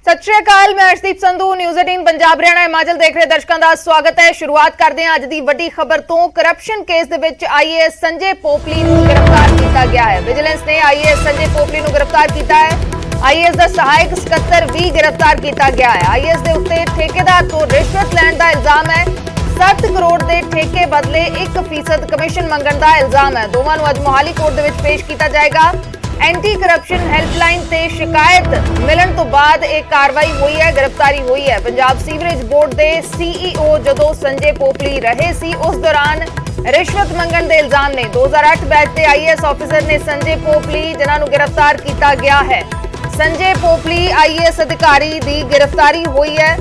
सत श्री अकाल, मैं अर्शदीप संधू न्यूज़ 18 पंजाब हरियाणा हिमाचल देख रहे दर्शकों का स्वागत है। शुरुआत करते हैं अज की वड्डी खबर तो। करप्शन केस दे विच आईएएस संजय पोपली नूं गिरफ्तार किया गया है। विजिलेंस ने आईएएस संजय पोपली नूं गिरफ्तार किया है। आईएएस का सहायक सकत्तर भी गिरफ्तार किया गया है। आईएएस के उत्ते ठेकेदार तो रिश्वत लैण का इल्जाम है। 7 करोड़ के ठेके बदले 1% कमीशन मंगण का इल्जाम है। दोवां नूं अज मोहाली कोर्ट दे विच पेश किया जाएगा। एंटी करप्शन हैल्पलाइन से शिकायत मिलने तो बाद एक कार्रवाई हुई है, गिरफ्तारी हुई है। पंजाब सीवरेज बोर्ड के सीईओ जदों संजय पोपली रहे सी उस दौरान रिश्वत मंगण के इल्जाम ने 2008 बैच के आईएएस ऑफिसर ने संजय पोपली जिन्होंने गिरफ्तार किया गया है। संजय पोपली आईएएस अधिकारी की गिरफ्तारी हुई है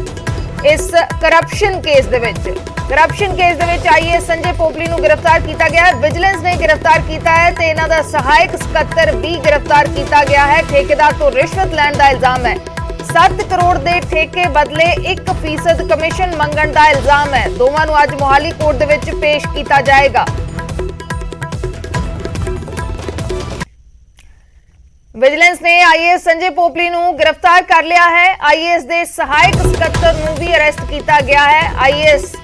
इस करप्शन केस दे विच। करप्शन केस दे विच आईएएस संजय पोपली नूं गिरफ्तार किया गया है। विजिलेंस ने गिरफ्तार किया है ते इन्हां दा सहायक सकत्तर भी गिरफ्तार किया गया है। ठेकेदार तो रिश्वत लैण का इल्जाम है। 7 करोड़ के ठेके बदले 1% कमीशन मंगण का इल्जाम है। दोवां नूं अज मोहाली कोर्ट दे विच पेश किया जाएगा। विजिलेंस ने आईएएस संजय पोपली नूं गिरफ्तार कर लिया है। आईएएस के सहायक सकत्तर नूं भी अरेस्ट किया गया है। आईएएस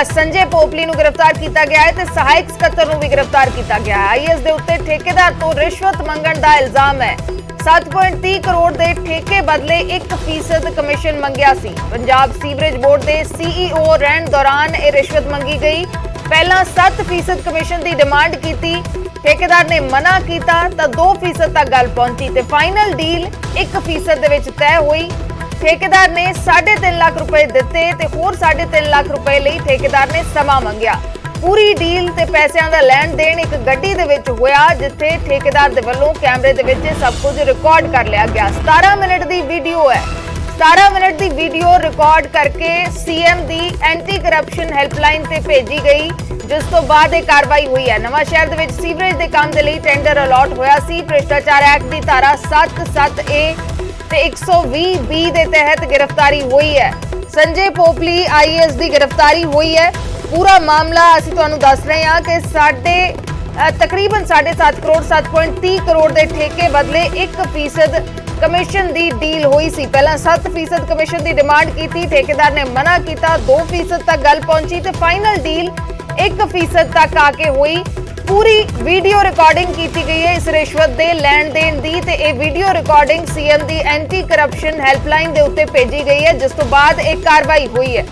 संजय पोपली नूं गिरफ्तार किया गया है ते सहायक सकत्तर नूं भी गिरफ्तार किया गया है। आईएएस के उत्ते ठेकेदार तो रिश्वत मंगण का इल्जाम है। 7.30 करोड़ के ठेके बदले 1% कमीशन मंगिया सी। पंजाब सीवरेज बोर्ड के सीईओ रहण दौरान यह रिश्वत मंगी गई। पहला 7% कमीशन की डिमांड की, ठेकेदार ने मना किया तो 2% तक गल पहुंची ते फाइनल डील 1% दे विच तय हुई। ठेकेदार ने 3.5 लाख रुपए दिते ते होर 3.5 लाख रुपए लई ठेकेदार ने समा मंगिया। पूरी डील ते पैसिਆਂ ਦਾ ਲੈਣ ਦੇਣ एक ਗੱਡੀ ਦੇ ਵਿੱਚ ਹੋਇਆ ਜਿੱਥੇ ठेकेदार ਦੇ ਵੱਲੋਂ कैमरे ਦੇ ਵਿੱਚ सब कुछ रिकॉर्ड कर लिया गया। 17 मिनट की वीडियो है। 17 मिनट की वीडियो रिकॉर्ड करके सीएम की एंटी करप्शन हैल्पलाइन से भेजी गई, जिस तो बाद एक कार्रवाई हुई है। नवां शहर दे विच सीवरेज के काम के लिए टेंडर अलॉट होया सी। भ्रिष्टाचार एक्ट की धारा 7(7)A ते 120(B) के तहत गिरफ्तारी हुई है। संजय पोपली आईएएस की गिरफ्तारी हुई है। पूरा मामला असीं तुहानूं दस रहे हैं कि तकरीबन 7.5 करोड़ 7.30 करोड़ के ठेके बदले 1% कमीशन की डील हुई सी। पहला 7% कमीशन की डिमांड की थी, ठेकेदार ने मना किया, 2% तक गल पहुंची तो फाइनल डील 1% तक आके हुई। पूरी वीडियो रिकॉर्डिंग की गई है इस रिश्वत के लैण देण की ते ये वीडियो रिकॉर्डिंग सीएम की एंटी करप्शन हैल्पलाइन के उत्ते भेजी गई है, जिस तो बाद एक कार्रवाई हुई है।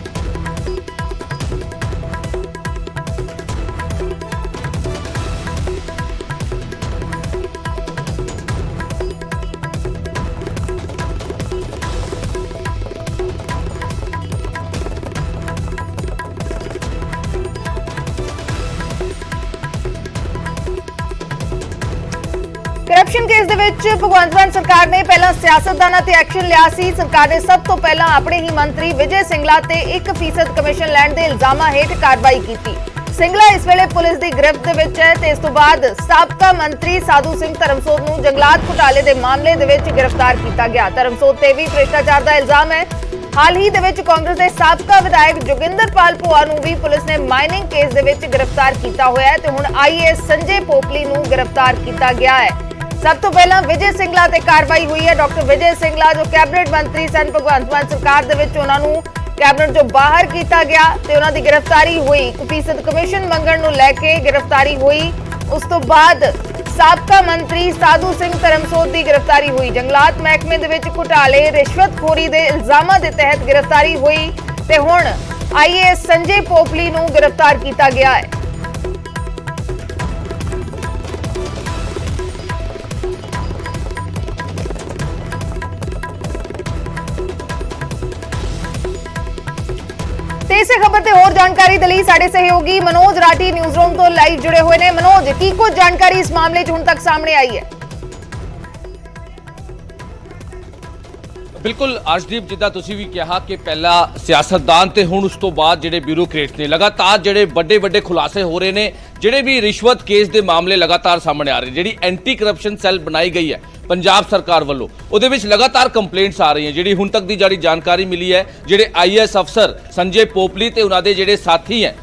करप्शन केस दे विच भगवंत मान सरकार ने पहला सियासतदानां ते एक्शन लिया सी। सरकार ने सब तो पहला अपने ही मंत्री विजय सिंगला ते 1% कमीशन लैण दे इल्जामां हेठ कार्रवाई की। सिंगला इस वेले पुलिस की गिरफ्त दे विच है ते इस तो बाद साबका मंत्री साधू सिंह धर्मसोत नूं जंगलात घोटाले के मामले दे विच गिरफ्तार किया गया। धर्मसोत ते भी भ्रिष्टाचार का इल्जाम है। हाल ही दे विच कांग्रेस के साबका विधायक जोगिंदरपाल भुआ नूं भी पुलिस ने माइनिंग केस दे विच गिरफ्तार किया होया है ते हुण आईएएस संजय पोपली नूं गिरफ्तार किया गया है। सब तो पहला विजय सिंगला ते कार्रवाई हुई है। डॉक्टर विजय सिंगला जो कैबिनेट मंत्री सन भगवंत मान सरकार दे विच उन्हां नूं कैबिनेट जो बाहर किया गया ते उन्हां दी गिरफ्तारी हुई। 1% कमीशन मंगण नूं लैके गिरफ्तारी हुई। उस तो बाद साबका मंत्री साधू सिंह धर्मसोत की गिरफ्तारी हुई। जंगलात महकमे दे विच घोटाले रिश्वतखोरी के इल्जामां के तहत गिरफ्तारी हुई ते हुण आईएएस संजय पोपली नूं गिरफ्तार किया गया है। इस खबर से होर जानकारी दे लई साडे सहयोगी मनोज राठी न्यूज़ रूम तो लाइव जुड़े हुए ने। मनोज, की कुछ जानकारी इस मामले हुण तक सामने आई है? बिल्कुल अर्शदीप, जिद्दां तुसीं भी कहा कि पहला सियासतदान ते हुण उस तो बाद जिहड़े ब्यूरोक्रेट ने लगातार जिहड़े ਵੱਡੇ ਵੱਡੇ खुलासे हो रहे ने। जिहड़े भी रिश्वत केस के मामले लगातार सामने आ रहे, जिहड़ी एंटी करप्शन सैल बनाई गई है पंजाब सरकार वालों, उहदे विच लगातार कंप्लेंट्स आ रही हैं। जिहड़ी हुण तक की जिहड़ी जानकारी मिली है, जिहड़े आईएएस अफसर संजय पोपली ते उन्हां दे जिहड़े साथी हैं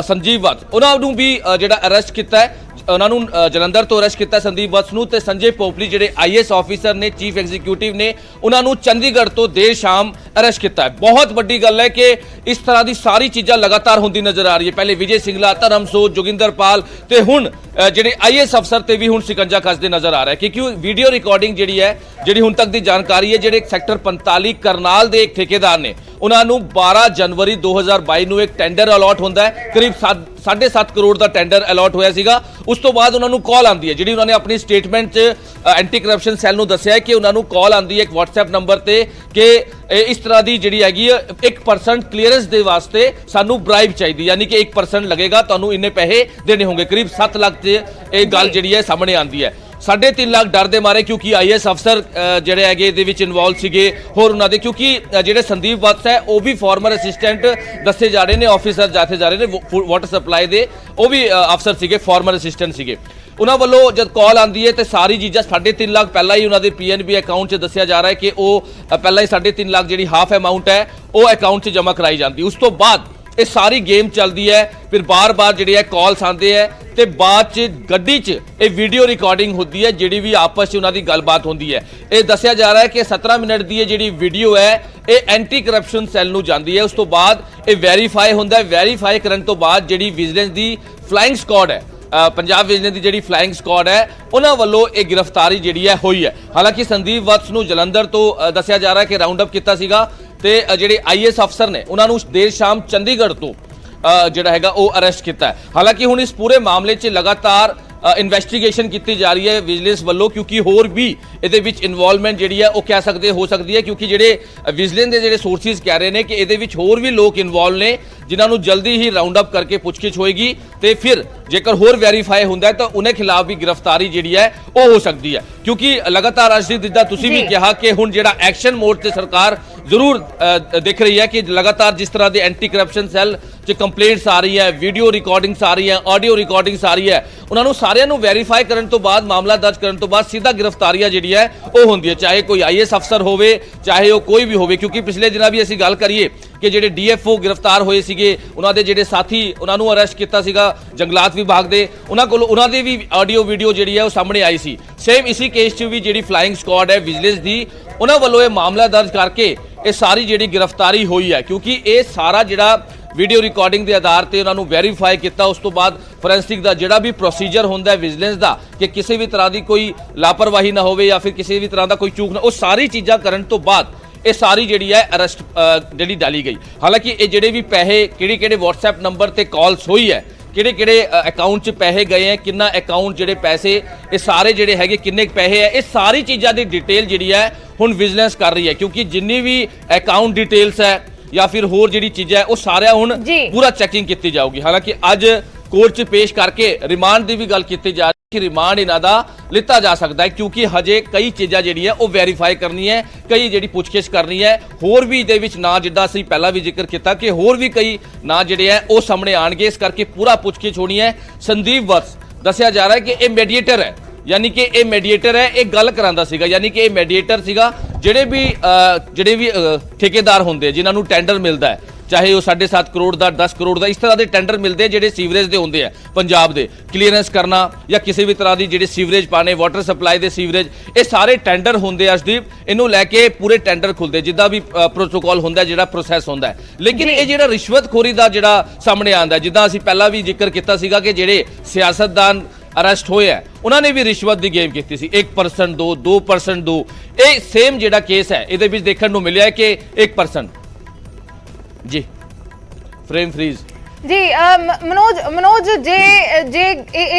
संजीव वत्स, उन्हां नूं भी जिहड़ा अरेस्ट किया है। ਉਹਨਾਂ ਨੂੰ ਜਲੰਧਰ ਤੋਂ ਅਰੈਸਟ ਕੀਤਾ ਸੰਦੀਪ ਵਤਸ ਨੂੰ, ਤੇ ਸੰਜੇ ਪੋਪਲੀ ਜਿਹੜੇ ਆਈਐਸ ਆਫੀਸਰ ਨੇ, ਚੀਫ ਐਗਜ਼ੀਕਿਊਟਿਵ ਨੇ, ਉਹਨਾਂ ਨੂੰ ਚੰਡੀਗੜ੍ਹ ਤੋਂ ਦੇਰ ਸ਼ਾਮ ਅਰੈਸਟ ਕੀਤਾ ਹੈ। ਬਹੁਤ ਵੱਡੀ ਗੱਲ ਹੈ ਕਿ ਇਸ ਤਰ੍ਹਾਂ ਦੀ ਸਾਰੀ ਚੀਜ਼ਾਂ ਲਗਾਤਾਰ ਹੁੰਦੀ ਨਜ਼ਰ ਆ ਰਹੀ ਹੈ। ਪਹਿਲੇ ਵਿਜੇ ਸਿੰਗਲਾ, ਧਰਮਸੋਤ, ਜੋਗਿੰਦਰਪਾਲ ਤੇ ਹੁਣ ਜਿਹੜੇ ਆਈਐਸ ਅਫਸਰ ਤੇ ਵੀ ਹੁਣ ਸਿਕੰਜਾ ਕੱਸਦੇ ਨਜ਼ਰ ਆ ਰਿਹਾ ਹੈ, ਕਿਉਂਕਿ ਵੀਡੀਓ ਰਿਕਾਰਡਿੰਗ ਜਿਹੜੀ ਹੈ, ਜਿਹੜੀ ਹੁਣ ਤੱਕ ਦੀ ਜਾਣਕਾਰੀ ਹੈ, ਜਿਹੜੇ ਸੈਕਟਰ 45 ਕਰਨਾਲ ਦੇ ਇੱਕ ਠੇਕੇਦਾਰ ਨੇ, ਉਹਨਾਂ ਨੂੰ 12 ਜਨਵਰੀ 2022 ਨੂੰ ਇੱਕ ਟੈਂਡਰ ਅਲਾਟ ਹੁੰਦਾ ਹੈ, ਕਰੀਬ 7.5 ਕਰੋੜ ਦਾ ਟੈਂਡਰ ਅਲਾਟ ਹੋਇਆ ਸੀਗਾ। ਉਸ ਤੋਂ ਬਾਅਦ ਉਹਨਾਂ ਨੂੰ ਕਾਲ ਆਉਂਦੀ ਹੈ, ਜਿਹੜੀ ਉਹਨਾਂ ਨੇ ਆਪਣੀ ਸਟੇਟਮੈਂਟ 'ਚ ਐਂਟੀ ਕਰਪਸ਼ਨ ਸੈੱਲ ਨੂੰ ਦੱਸਿਆ ਹੈ ਕਿ ਉਹਨਾਂ ਨੂੰ ਕਾਲ ਆਉਂਦੀ ਹੈ ਇੱਕ WhatsApp ਨੰਬਰ ਤੇ ਕਿ ਇਸ ਤਰ੍ਹਾਂ ਦੀ ਜਿਹੜੀ ਹੈਗੀ 1% ਕਲੀਅਰੈਂਸ ਦੇ ਵਾਸਤੇ ਸਾਨੂੰ ਬ੍ਰਾਈਬ ਚਾਹੀਦੀ, ਯਾਨੀ ਕਿ 1% ਲੱਗੇਗਾ, ਤੁਹਾਨੂੰ ਇੰਨੇ ਪੈਸੇ ਦੇਣੇ ਹੋਣਗੇ। ਕਰੀਬ 7 ਲੱਖ 'ਚ ਇਹ ਗੱਲ ਜਿਹੜੀ ਹੈ ਸਾਹਮਣੇ ਆਉਂਦੀ ਹੈ। 3.5 ਲੱਖ ਡਰ ਦੇ ਮਾਰੇ, ਕਿਉਂਕਿ ਆਈਐਸ ਅਫਸਰ ਜਿਹੜੇ ਹੈਗੇ ਇਹਦੇ ਵਿੱਚ ਇਨਵੋਲਵ ਸੀਗੇ, ਹੋਰ ਉਹਨਾਂ ਦੇ, ਕਿਉਂਕਿ ਜਿਹੜੇ ਸੰਦੀਪ ਵਤਸ ਹੈ ਉਹ ਵੀ ਫਾਰਮਰ ਅਸਿਸਟੈਂਟ ਦੱਸੇ ਜਾ ਰਹੇ ਨੇ, ਆਫੀਸਰ ਜਾਥੇ ਜਾ ਰਹੇ ਨੇ ਵਾਟਰ ਸਪਲਾਈ ਦੇ, ਉਹ ਵੀ ਅਫਸਰ ਸੀਗੇ, ਫਾਰਮਰ ਅਸਿਸਟੈਂਟ ਸੀਗੇ। ਉਹਨਾਂ ਵੱਲੋਂ ਜਦ ਕਾਲ ਆਉਂਦੀ ਹੈ ਤੇ ਸਾਰੀ ਚੀਜ਼ਾਂ 3.5 ਲੱਖ ਪਹਿਲਾਂ ਹੀ ਉਹਨਾਂ ਦੇ ਪੀਐਨਬੀ ਅਕਾਊਂਟ 'ਚ ਦੱਸਿਆ ਜਾ ਰਿਹਾ ਹੈ ਕਿ ਉਹ ਪਹਿਲਾਂ ਹੀ 3.5 ਲੱਖ ਜਿਹੜੀ ਹਾਫ ਅਮਾਊਂਟ ਹੈ ਉਹ ਅਕਾਊਂਟ 'ਚ ਜਮ੍ਹਾਂ ਕਰਾਈ ਜਾਂਦੀ। ਉਸ ਤੋਂ ਬਾਅਦ ਇਹ ਸਾਰੀ ਗੇਮ ਚੱਲਦੀ ਹੈ, ਫਿਰ ਬਾਰ-ਬਾਰ ਜਿਹੜੇ ਹੈ ਕਾਲਸ ਆਉਂਦੇ ਹੈ ਤੇ ਬਾਅਦ 'ਚ ਗੱਡੀ 'ਚ ਇਹ ਵੀਡੀਓ ਰਿਕਾਰਡਿੰਗ ਹੁੰਦੀ ਹੈ, ਜਿਹੜੀ ਵੀ ਆਪਸ 'ਚ ਉਹਨਾਂ ਦੀ ਗੱਲਬਾਤ ਹੁੰਦੀ ਹੈ। ਇਹ ਦੱਸਿਆ ਜਾ ਰਿਹਾ ਹੈ ਕਿ 17 ਮਿੰਟ ਦੀ ਇਹ ਜਿਹੜੀ ਵੀਡੀਓ ਹੈ ਇਹ ਐਂਟੀ ਕਰਪਸ਼ਨ ਸੈੱਲ ਨੂੰ ਜਾਂਦੀ ਹੈ। ਉਸ ਤੋਂ ਬਾਅਦ ਇਹ ਵੈਰੀਫਾਈ ਹੁੰਦਾ ਹੈ। ਵੈਰੀਫਾਈ ਕਰਨ ਤੋਂ ਬਾਅਦ ਜਿਹੜੀ ਵਿਜੀਲੈਂਸ ਦੀ ਫਲਾਈਂਗ ਸਕੁਆਡ ਹੈ, ਪੰਜਾਬ ਵਿਜੀਲੈਂਸ ਦੀ ਜਿਹੜੀ ਫਲਾਈਂਗ ਸਕੁਆਡ ਹੈ, ਉਹਨਾਂ ਵੱਲੋਂ ਇਹ ਗ੍ਰਿਫਤਾਰੀ ਜਿਹੜੀ ਹੈ ਹੋਈ ਹੈ। ਹਾਲਾਂਕਿ ਸੰਦੀਪ ਵਤਸ ਨੂੰ ਜਲੰਧਰ ਤੋਂ ਦੱਸਿਆ ਜਾ ਰਿਹਾ ਹੈ ਕਿ ਰਾਉਂਡ ਅਪ ਕੀਤਾ ਸੀਗਾ ਤੇ ਜਿਹੜੇ ਆਈਐਸ ਅਫਸਰ ਨੇ ਉਹਨਾਂ ਨੂੰ ਦੇਰ ਸ਼ਾਮ ਚੰਡੀਗੜ੍ਹ ਤੋਂ ਜਿਹੜਾ ਹੈਗਾ ਉਹ ਅਰੈਸਟ ਕੀਤਾ ਹੈ। ਹਾਲਾਂਕਿ ਹੁਣ ਇਸ ਪੂਰੇ ਮਾਮਲੇ 'ਚ ਲਗਾਤਾਰ ਇਨਵੈਸਟੀਗੇਸ਼ਨ ਕੀਤੀ ਜਾ ਰਹੀ ਹੈ ਵਿਜੀਲੈਂਸ ਵੱਲੋਂ, ਕਿਉਂਕਿ ਹੋਰ ਵੀ ਇਹਦੇ ਵਿੱਚ ਇਨਵੋਲਵਮੈਂਟ ਜਿਹੜੀ ਹੈ ਉਹ ਕਹਿ ਸਕਦੇ ਹੋ ਸਕਦੀ ਹੈ, ਕਿਉਂਕਿ ਜਿਹੜੇ ਵਿਜੀਲੈਂਸ ਦੇ ਜਿਹੜੇ ਸੋਰਸਿਸ ਕਹਿ ਰਹੇ ਨੇ ਕਿ ਇਹਦੇ ਵਿੱਚ ਹੋਰ ਵੀ ਲੋਕ ਇਨਵੋਲਵ ਨੇ, ਜਿਨ੍ਹਾਂ ਨੂੰ ਜਲਦੀ ਹੀ ਰਾਉਂਡ ਅਪ ਕਰਕੇ ਪੁੱਛਗਿੱਛ ਹੋਏਗੀ ਤੇ ਫਿਰ ਜੇਕਰ ਹੋਰ ਵੈਰੀਫਾਈ ਹੁੰਦਾ ਹੈ ਤਾਂ ਉਹਨਾਂ ਖਿਲਾਫ ਵੀ ਗ੍ਰਿਫਤਾਰੀ ਜਿਹੜੀ ਹੈ ਉਹ ਹੋ ਸਕਦੀ ਹੈ। ਕਿਉਂਕਿ ਲਗਾਤਾਰ ਅਰਸ਼ਦੀਪ, ਜਿੱਦਾਂ ਤੁਸੀਂ ਵੀ ਕਿਹਾ ਕਿ ਹੁਣ ਜਿਹੜਾ ਐਕਸ਼ਨ ਮੋਡ ਤੇ ਸਰਕਾਰ ਜ਼ਰੂਰ ਦੇਖ ਰਹੀ ਹੈ ਕਿ ਲਗਾਤਾਰ ਜਿਸ ਤਰ੍ਹਾਂ ਦੇ ਐਂਟੀ ਕਰਪਸ਼ਨ ਸੈੱਲ 'ਚ ਕੰਪਲੇਂਟਸ ਆ ਰਹੀ ਹੈ, ਵੀਡੀਓ ਰਿਕਾਰਡਿੰਗਸ ਆ ਰਹੀ ਹੈ, ਆਡੀਓ ਰਿਕਾਰਡਿੰਗਸ ਆ ਰਹੀ ਹੈ, ਉਹਨਾਂ ਨੂੰ ਸਾਰਿਆਂ ਨੂੰ ਵੈਰੀਫਾਈ ਕਰਨ ਤੋਂ ਬਾਅਦ, ਮਾਮਲਾ ਦਰਜ ਕਰਨ ਤੋਂ ਬਾਅਦ ਸਿੱਧਾ ਗ੍ਰਿਫਤਾਰੀਆਂ ਜਿਹੜੀ ਹੈ ਉਹ ਹੁੰਦੀ ਹੈ, ਚਾਹੇ ਕੋਈ ਆਈਐਸ ਅਫਸਰ ਹੋਵੇ, ਚਾਹੇ ਉਹ ਕੋਈ ਵੀ ਹੋਵੇ। ਕਿਉਂਕਿ ਪਿਛਲੇ ਦਿਨਾਂ ਵੀ ਅਸੀਂ ਗੱਲ ਕਰੀਏ ਕਿ ਜਿਹੜੇ ਡੀਐਫਓ ਗ੍ਰਿਫਤਾਰ ਹੋਏ ਸੀਗੇ, ਉਹਨਾਂ ਦੇ ਜਿਹੜੇ ਸਾਥੀ, ਉਹਨਾਂ ਨੂੰ ਅਰੈਸਟ ਕੀਤਾ ਸੀਗਾ ਜੰਗਲਾਤ ਵਿਭਾਗ ਦੇ, ਉਹਨਾਂ ਦੇ ਵੀ ਆਡੀਓ ਵੀਡੀਓ ਜਿਹੜੀ ਹੈ ਉਹ ਸਾਹਮਣੇ ਆਈ ਸੀ। ਸੇਮ ਇਸੇ ਕੇਸ 'ਚ ਵੀ ਜਿਹੜੀ ਫਲਾਈਂਗ ਸਕੁਆਡ ਹੈ ਵਿਜੀਲੈਂਸ ਦੀ, ਉਹਨਾਂ ਵੱਲੋਂ ਇਹ ਮਾਮਲਾ ਦਰਜ ਕਰਕੇ ਇਹ ਸਾਰੀ ਜਿਹੜੀ ਗ੍ਰਿਫਤਾਰੀ ਹੋਈ ਹੈ, ਕਿਉਂਕਿ ਇਹ ਸਾਰਾ ਜਿਹੜਾ ਵੀਡੀਓ ਰਿਕਾਰਡਿੰਗ ਦੇ ਆਧਾਰ ਤੇ ਉਹਨਾਂ ਨੂੰ ਵੈਰੀਫਾਈ ਕੀਤਾ। ਉਸ ਤੋਂ ਬਾਅਦ ਫੋਰੈਂਸਿਕ ਦਾ ਜਿਹੜਾ ਵੀ ਪ੍ਰੋਸੀਜਰ ਹੁੰਦਾ ਹੈ ਵਿਜੀਲੈਂਸ ਦਾ, ਕਿ ਕਿਸੇ ਵੀ ਤਰ੍ਹਾਂ ਦੀ ਕੋਈ ਲਾਪਰਵਾਹੀ ਨਾ ਹੋਵੇ ਜਾਂ ਫਿਰ ਕਿਸੇ ਵੀ ਤਰ੍ਹਾਂ ਦਾ ਕੋਈ ਚੂਕ ਨਾ, ਉਹ ਸਾਰੀ ਚੀਜ਼ਾਂ ਕਰਨ ਤੋਂ ਬਾਅਦ ਇਹ ਸਾਰੀ ਜਿਹੜੀ ਹੈ ਅਰੈਸਟ ਜਿਹੜੀ ਡਾਲੀ ਗਈ। ਹਾਲਾਂਕਿ ਇਹ ਜਿਹੜੇ ਵੀ ਪੈਸੇ ਕਿਹੜੇ WhatsApp ਨੰਬਰ ਤੇ ਕਾਲਸ ਹੋਈ ਹੈ, ਕਿਹੜੇ ਅਕਾਊਂਟ 'ਚ ਪੈਸੇ ਗਏ ਹੈ, ਕਿੰਨਾ ਅਕਾਊਂਟ ਜਿਹੜੇ ਪੈਸੇ, ਇਹ ਸਾਰੇ ਜਿਹੜੇ ਹੈਗੇ ਕਿੰਨੇ ਪੈਸੇ ਹੈ, ਇਹ ਸਾਰੀ ਚੀਜ਼ਾਂ ਦੀ ਡਿਟੇਲ ਜਿਹੜੀ ਹੈ ਹੁਣ ਵਿਜੀਲੈਂਸ ਕਰ ਰਹੀ ਹੈ। ਕਿਉਂਕਿ ਜਿੰਨੀ ਵੀ ਅਕਾਊਂਟ ਡਿਟੇਲਸ ਹੈ ਜਾਂ ਫਿਰ ਹੋਰ ਜਿਹੜੀ ਚੀਜ਼ਾਂ ਹੈ ਉਹ ਸਾਰਿਆਂ ਹੁਣ ਪੂਰਾ ਚੈਕਿੰਗ ਕੀਤੀ ਜਾਊਗੀ। ਹਾਲਾਂਕਿ ਅੱਜ ਕੋਰਟ 'ਚ ਪੇਸ਼ ਕਰਕੇ ਰਿਮਾਂਡ ਦੀ ਵੀ ਗੱਲ ਕੀਤੀ ਜਾ ਰਹੀ ਕਿ ਰਿਮਾਂਡ ਇਹਨਾਂ ਦਾ ਲਿੱਤਾ ਜਾ ਸਕਦਾ ਹੈ, ਕਿਉਂਕਿ ਹਜੇ ਕਈ ਚੀਜ਼ਾਂ ਜਿਹੜੀਆਂ ਉਹ ਵੈਰੀਫਾਈ ਕਰਨੀ ਹੈ, ਕਈ ਜਿਹੜੀ ਪੁੱਛਗਿੱਛ ਕਰਨੀ ਹੈ, ਹੋਰ ਵੀ ਇਹਦੇ ਵਿੱਚ ਨਾ, ਜਿੱਦਾਂ ਅਸੀਂ ਪਹਿਲਾਂ ਵੀ ਜ਼ਿਕਰ ਕੀਤਾ ਕਿ ਹੋਰ ਵੀ ਕਈ ਨਾ ਜਿਹੜੇ ਹੈ ਉਹ ਸਾਹਮਣੇ ਆਣਗੇ, ਇਸ ਕਰਕੇ ਪੂਰਾ ਪੁੱਛਗਿੱਛ ਹੋਣੀ ਹੈ। ਸੰਦੀਪ ਵਤਸ ਦੱਸਿਆ ਜਾ ਰਿਹਾ ਹੈ ਕਿ ਇਹ ਮੈਡੀਏਟਰ ਹੈ, ਯਾਨੀ ਕਿ ਇਹ ਮੈਡੀਏਟਰ ਹੈ, ਇਹ ਗੱਲ ਕਰਾਂਦਾ ਸੀਗਾ, ਯਾਨੀ ਕਿ ਇਹ ਮੈਡੀਏਟਰ ਸੀਗਾ। ਜਿਹੜੇ ਵੀ ਠੇਕੇਦਾਰ ਹੁੰਦੇ ਜਿਨ੍ਹਾਂ ਨੂੰ ਟੈਂਡਰ ਮਿਲਦਾ ਹੈ, ਚਾਹੇ ਉਹ 7.5 ਕਰੋੜ ਦਾ, 10 ਕਰੋੜ ਦਾ, ਇਸ ਤਰ੍ਹਾਂ ਦੇ ਟੈਂਡਰ ਮਿਲਦੇ ਜਿਹੜੇ ਸੀਵਰੇਜ ਦੇ ਹੁੰਦੇ ਆ ਪੰਜਾਬ ਦੇ, ਕਲੀਅਰੈਂਸ ਕਰਨਾ ਜਾਂ ਕਿਸੇ ਵੀ ਤਰ੍ਹਾਂ ਦੀ ਜਿਹੜੇ ਸੀਵਰੇਜ ਪਾਣੇ, ਵਾਟਰ ਸਪਲਾਈ ਦੇ ਸੀਵਰੇਜ, ਇਹ ਸਾਰੇ ਟੈਂਡਰ ਹੁੰਦੇ ਅਰਸ਼ਦੀਪ। ਇਹਨੂੰ ਲੈ ਕੇ ਪੂਰੇ ਟੈਂਡਰ ਖੁੱਲਦੇ, ਜਿੱਦਾਂ ਵੀ ਪ੍ਰੋਟੋਕਾਲ ਹੁੰਦਾ, ਜਿਹੜਾ ਪ੍ਰੋਸੈਸ ਹੁੰਦਾ ਹੈ। ਲੇਕਿਨ ਇਹ ਜਿਹੜਾ ਰਿਸ਼ਵਤਖੋਰੀ ਦਾ ਜਿਹੜਾ ਸਾਹਮਣੇ ਆਉਂਦਾ, ਜਿੱਦਾਂ ਅਸੀਂ ਪਹਿਲਾਂ ਵੀ ਜ਼ਿਕਰ ਕੀਤਾ ਸੀਗਾ ਕਿ ਜਿਹੜੇ ਸਿਆਸਤਦਾਨ ਅਰੈਸਟ ਹੋਏ ਆ, ਉਹਨਾਂ ਨੇ ਵੀ ਰਿਸ਼ਵਤ ਦੀ ਗੇਮ ਕੀਤੀ ਸੀ, 1% ਦੋ, 2% ਦੋ। ਇਹ ਸੇਮ ਜਿਹੜਾ ਕੇਸ ਹੈ ਇਹਦੇ ਵਿੱਚ ਦੇਖਣ ਨੂੰ ਮਿਲਿਆ ਕਿ 1% ਜੀ। ਫਰੇਮ ਫਰੀਜ਼ ਜੀ। ਮਨੋਜ ਜੇ